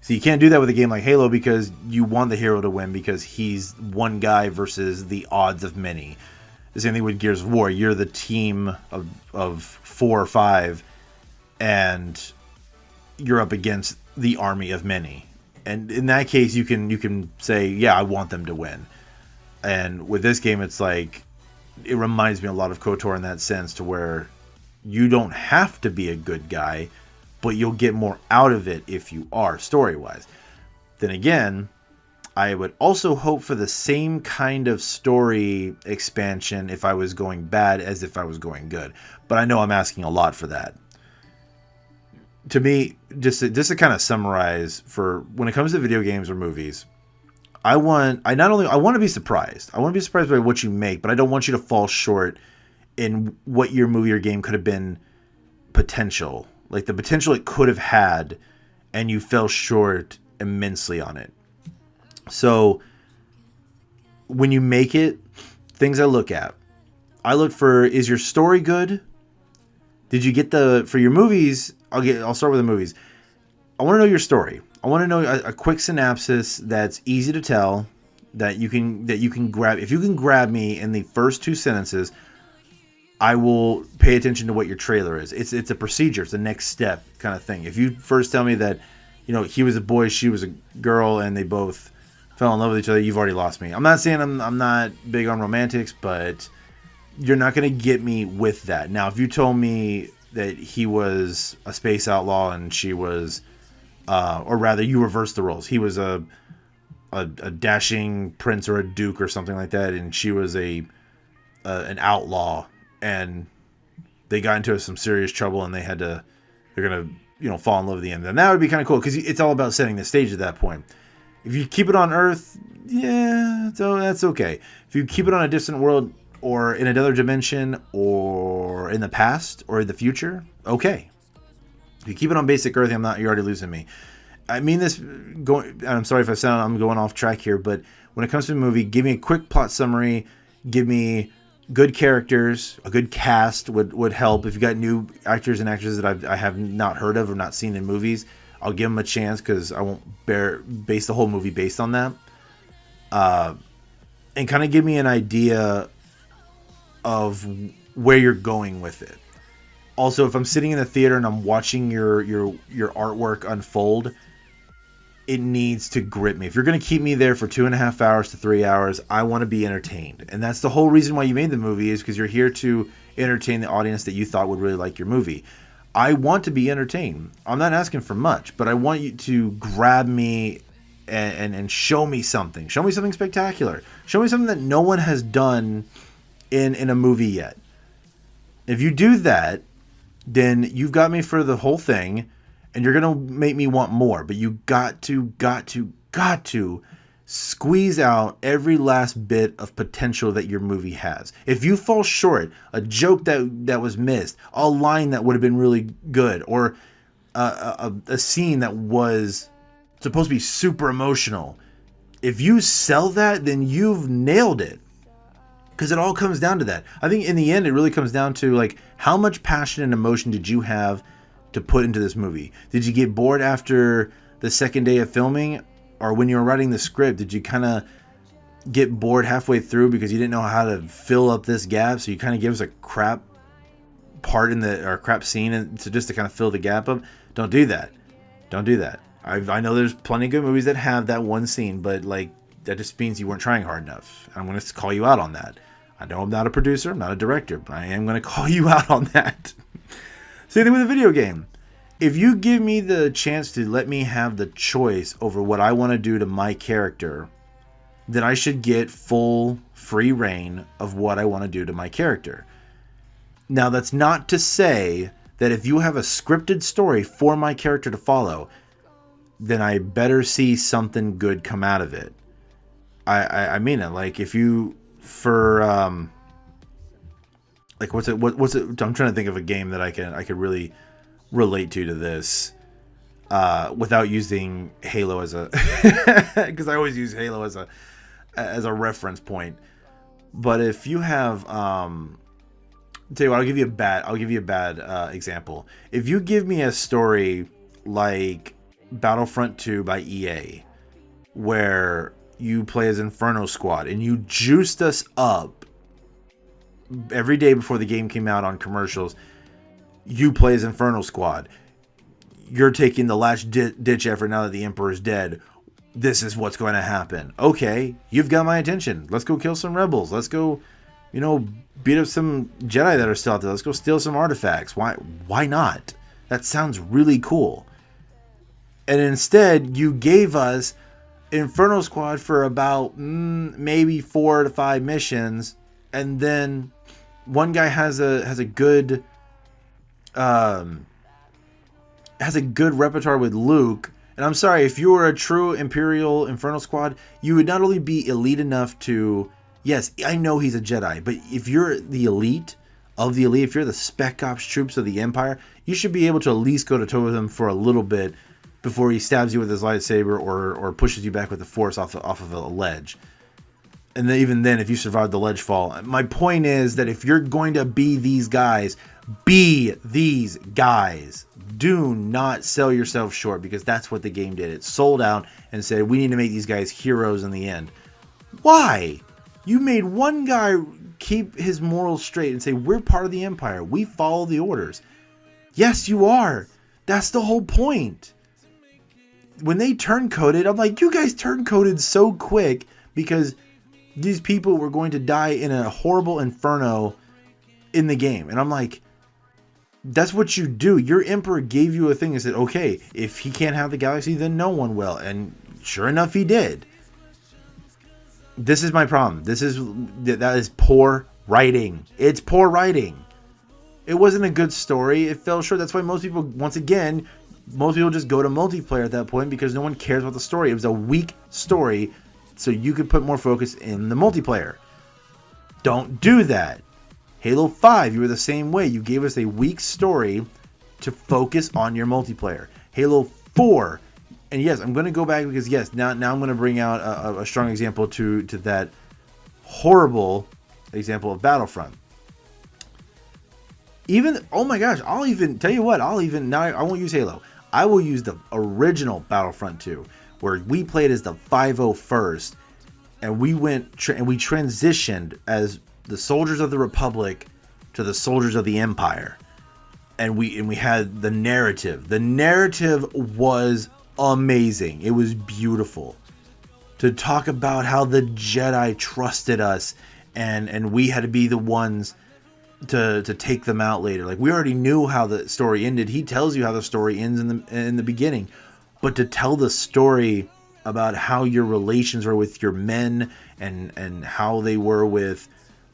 So you can't do that with a game like Halo, because you want the hero to win because he's one guy versus the odds of many. The same thing with Gears of War. You're the team of 4 or 5, and you're up against the army of many. And in that case, you can say, yeah, I want them to win. And with this game, it's like, it reminds me a lot of KOTOR in that sense, to where you don't have to be a good guy, but you'll get more out of it if you are, story-wise. Then again, I would also hope for the same kind of story expansion if I was going bad as if I was going good. But I know I'm asking a lot for that. To me, just to kind of summarize, for when it comes to video games or movies, I want to be surprised. I want to be surprised by what you make, but I don't want you to fall short in what your movie or game could have been potential. Like the potential it could have had, and you fell short immensely on it. So when you make it, things I look at. I look for, is your story good? Did you get for your movies, I'll start with the movies. I want to know your story. I want to know a quick synopsis that's easy to tell, that you can grab. If you can grab me in the first 2 sentences, I will pay attention to what your trailer is. It's a procedure. It's a next step kind of thing. If you first tell me that, he was a boy, she was a girl, and they both fell in love with each other, you've already lost me. I'm not saying I'm not big on romantics, but you're not going to get me with that. Now, if you told me that he was a space outlaw and she was, or rather, you reversed the roles. He was a dashing prince or a duke or something like that, and she was an outlaw, and they got into some serious trouble, and they're gonna fall in love at the end. Then that would be kind of cool, because it's all about setting the stage at that point. If you keep it on Earth, yeah, so that's okay. If you keep it on a distant world, or in another dimension, or in the past, or in the future, okay. If you keep it on basic Earth, you're already losing me. I mean this, I'm sorry if I'm going off track here, but when it comes to a movie, give me a quick plot summary, give me good characters, a good cast would help. If you got new actors and actresses that I have not heard of or not seen in movies, I'll give them a chance, because I won't base the whole movie based on that. And kind of give me an idea of where you're going with it. Also, if I'm sitting in the theater and I'm watching your artwork unfold, it needs to grip me. If you're going to keep me there for 2.5 hours to 3 hours, I want to be entertained. And that's the whole reason why you made the movie, is because you're here to entertain the audience that you thought would really like your movie. I want to be entertained. I'm not asking for much, but I want you to grab me and show me something. Show me something spectacular. Show me something that no one has done in a movie yet. If you do that, then you've got me for the whole thing, and you're going to make me want more. But you got to squeeze out every last bit of potential that your movie has. If you fall short, a joke that was missed, a line that would have been really good, or a scene that was supposed to be super emotional, if you sell that, then you've nailed it. Because it all comes down to that. I think in the end, it really comes down to, like, how much passion and emotion did you have to put into this movie? Did you get bored after the second day of filming? Or when you were writing the script, did you kind of get bored halfway through because you didn't know how to fill up this gap? So you kind of give us a crap part or crap scene to kind of fill the gap up? Don't do that. Don't do that. I know there's plenty of good movies that have that one scene, but, like, that just means you weren't trying hard enough. I'm going to call you out on that. I know I'm not a producer, I'm not a director, but I am going to call you out on that. Same thing with a video game. If you give me the chance to let me have the choice over what I want to do to my character, then I should get full free reign of what I want to do to my character. Now, that's not to say that if you have a scripted story for my character to follow, then I better see something good come out of it. I mean it. Like, if you, for like, what's it? I'm trying to think of a game that I could really relate to this, without using Halo as a, because I always use Halo as a reference point. But if you have, tell you what, I'll give you a bad example. If you give me a story like Battlefront 2 by EA, where you play as Inferno Squad and you juiced us up every day before the game came out on commercials, you play as Inferno Squad, you're taking the last ditch effort now that the Emperor's dead, this is what's going to happen. Okay, you've got my attention. Let's go kill some rebels. Let's go, beat up some Jedi that are still out there. Let's go steal some artifacts. Why not? That sounds really cool. And instead, you gave us Inferno Squad for about maybe 4 to 5 missions, and then one guy has a good repertoire with Luke. And I'm sorry, if you were a true Imperial Inferno Squad, you would not only be elite enough to, yes, I know he's a Jedi, but if you're the elite of the elite, if you're the Spec Ops troops of the Empire, you should be able to at least go to toe with him for a little bit before he stabs you with his lightsaber or pushes you back with the Force off of a ledge. And then, even then, if you survive the ledge fall, my point is that if you're going to be these guys, be these guys. Do not sell yourself short, because that's what the game did. It sold out and said, we need to make these guys heroes in the end. Why? You made one guy keep his morals straight and say, we're part of the Empire. We follow the orders. Yes, you are. That's the whole point. When they turncoated, I'm like, you guys turncoated so quick because these people were going to die in a horrible inferno in the game. And I'm like, that's what you do. Your Emperor gave you a thing and said, okay, if he can't have the galaxy, then no one will. And sure enough, he did. This is my problem. That is poor writing. It's poor writing. It wasn't a good story. It fell short. That's why most people just go to multiplayer at that point, because no one cares about the story. It was a weak story, so you could put more focus in the multiplayer. Don't do that. Halo 5, you were the same way. You gave us a weak story to focus on your multiplayer. Halo 4, and yes, I'm going to go back because, yes, now I'm going to bring out a strong example to that horrible example of Battlefront. Oh my gosh, I'll even tell you what, I won't use Halo. I will use the original Battlefront 2, where we played as the 501st, and we transitioned as the soldiers of the Republic to the soldiers of the Empire. And we had the narrative. The narrative was amazing. It was beautiful. To talk about how the Jedi trusted us and we had to be the ones to take them out later. Like, we already knew how the story ended. He tells you how the story ends in the beginning. But to tell the story about how your relations were with your men and how they were with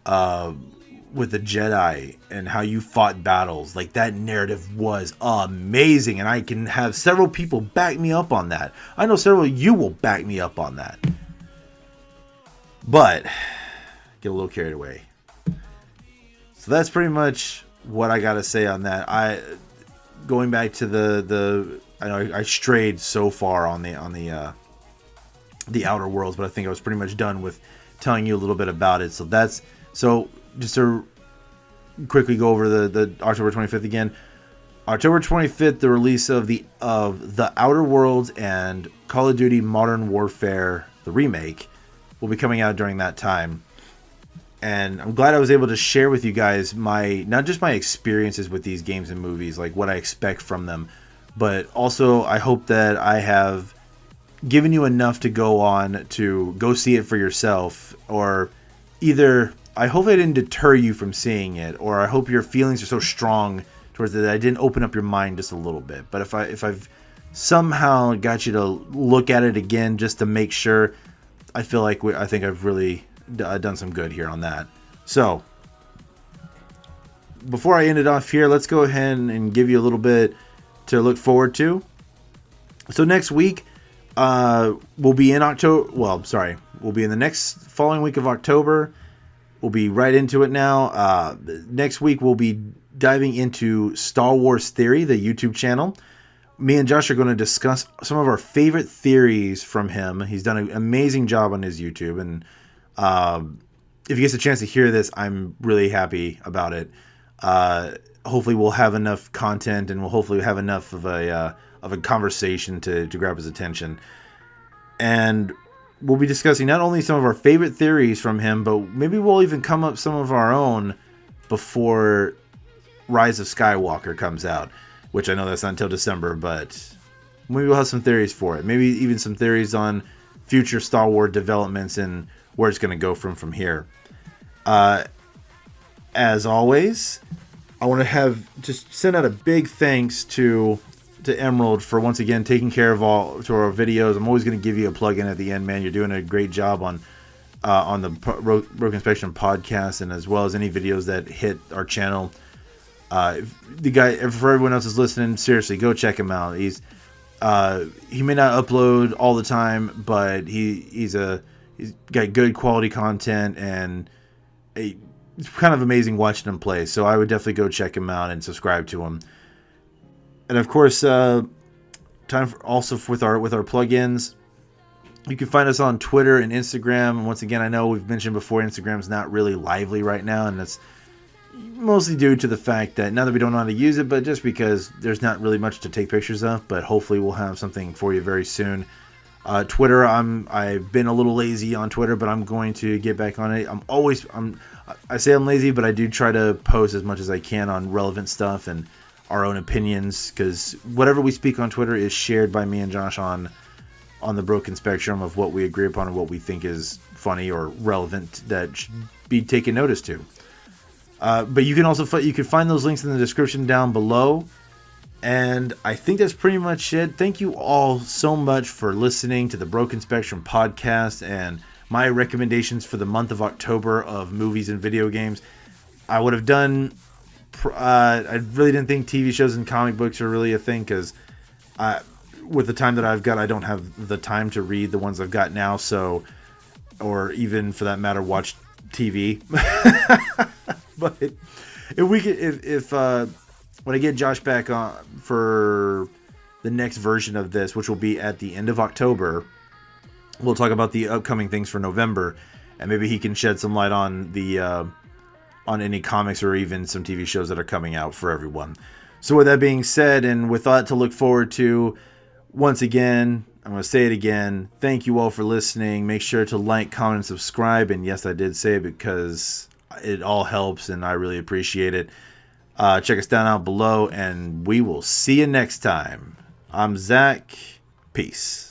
the Jedi and how you fought battles, like, that narrative was amazing, and I can have several people back me up on that. I know several of you will back me up on that. But get a little carried away. So that's pretty much what I gotta say on that. Going back to I know I strayed so far on the Outer Worlds, but I think I was pretty much done with telling you a little bit about it. So just to quickly go over the October 25th again. October 25th, the release of the Outer Worlds and Call of Duty Modern Warfare, the remake, will be coming out during that time. And I'm glad I was able to share with you guys not just my experiences with these games and movies, like what I expect from them, but also I hope that I have given you enough to go on to go see it for yourself, or either I hope I didn't deter you from seeing it, or I hope your feelings are so strong towards it that I didn't open up your mind just a little bit. But if I've somehow got you to look at it again just to make sure, I feel like I think I've really done some good here on that. So before I end it off here, let's go ahead and give you a little bit to look forward to. So next week, we'll be in October. Well, sorry, we'll be in the next following week of October. We'll be right into it now. Next week, we'll be diving into Star Wars Theory, the YouTube channel. Me and Josh are going to discuss some of our favorite theories from him. He's done an amazing job on his YouTube, and if he gets a chance to hear this, I'm really happy about it. Hopefully we'll have enough content, and we'll hopefully have enough of a conversation to grab his attention. And we'll be discussing not only some of our favorite theories from him, but maybe we'll even come up with some of our own before Rise of Skywalker comes out, which I know that's not until December, but maybe we'll have some theories for it. Maybe even some theories on future Star Wars developments and where it's going to go from here. As always, I want to just send out a big thanks to Emerald for once again taking care of all to our videos. I'm always going to give you a plug-in at the end, man. You're doing a great job on the Broken Spectrum podcast, and as well as any videos that hit our channel. The guy, for everyone else who's listening, seriously, go check him out. He may not upload all the time, but he's got good quality content, and it's kind of amazing watching him play. So I would definitely go check him out and subscribe to him. And of course, time with our plugins. You can find us on Twitter and Instagram. And once again, I know we've mentioned before, Instagram's not really lively right now, and that's mostly due to the fact that now that we don't know how to use it, but just because there's not really much to take pictures of. But hopefully we'll have something for you very soon. Twitter, I've been a little lazy on Twitter, but I'm going to get back on it. I say I'm lazy, but I do try to post as much as I can on relevant stuff and our own opinions, because whatever we speak on Twitter is shared by me and Josh on the broken spectrum of what we agree upon and what we think is funny or relevant that should be taken notice to. But you can also find those links in the description down below. And I think that's pretty much it. Thank you all so much for listening to the Broken Spectrum podcast and my recommendations for the month of October of movies and video games. I would have done... I really didn't think TV shows and comic books are really a thing, because with the time that I've got, I don't have the time to read the ones I've got now, so, or even for that matter, watch TV. But if when I get Josh back on for the next version of this, which will be at the end of October, we'll talk about the upcoming things for November, and maybe he can shed some light on on any comics or even some TV shows that are coming out for everyone. So with that being said, and with that to look forward to, once again, I'm going to say it again, thank you all for listening. Make sure to like, comment, and subscribe. And yes, I did say it because It all helps, and I really appreciate it. Check us down out below, and we will see you next time. I'm Zach. Peace.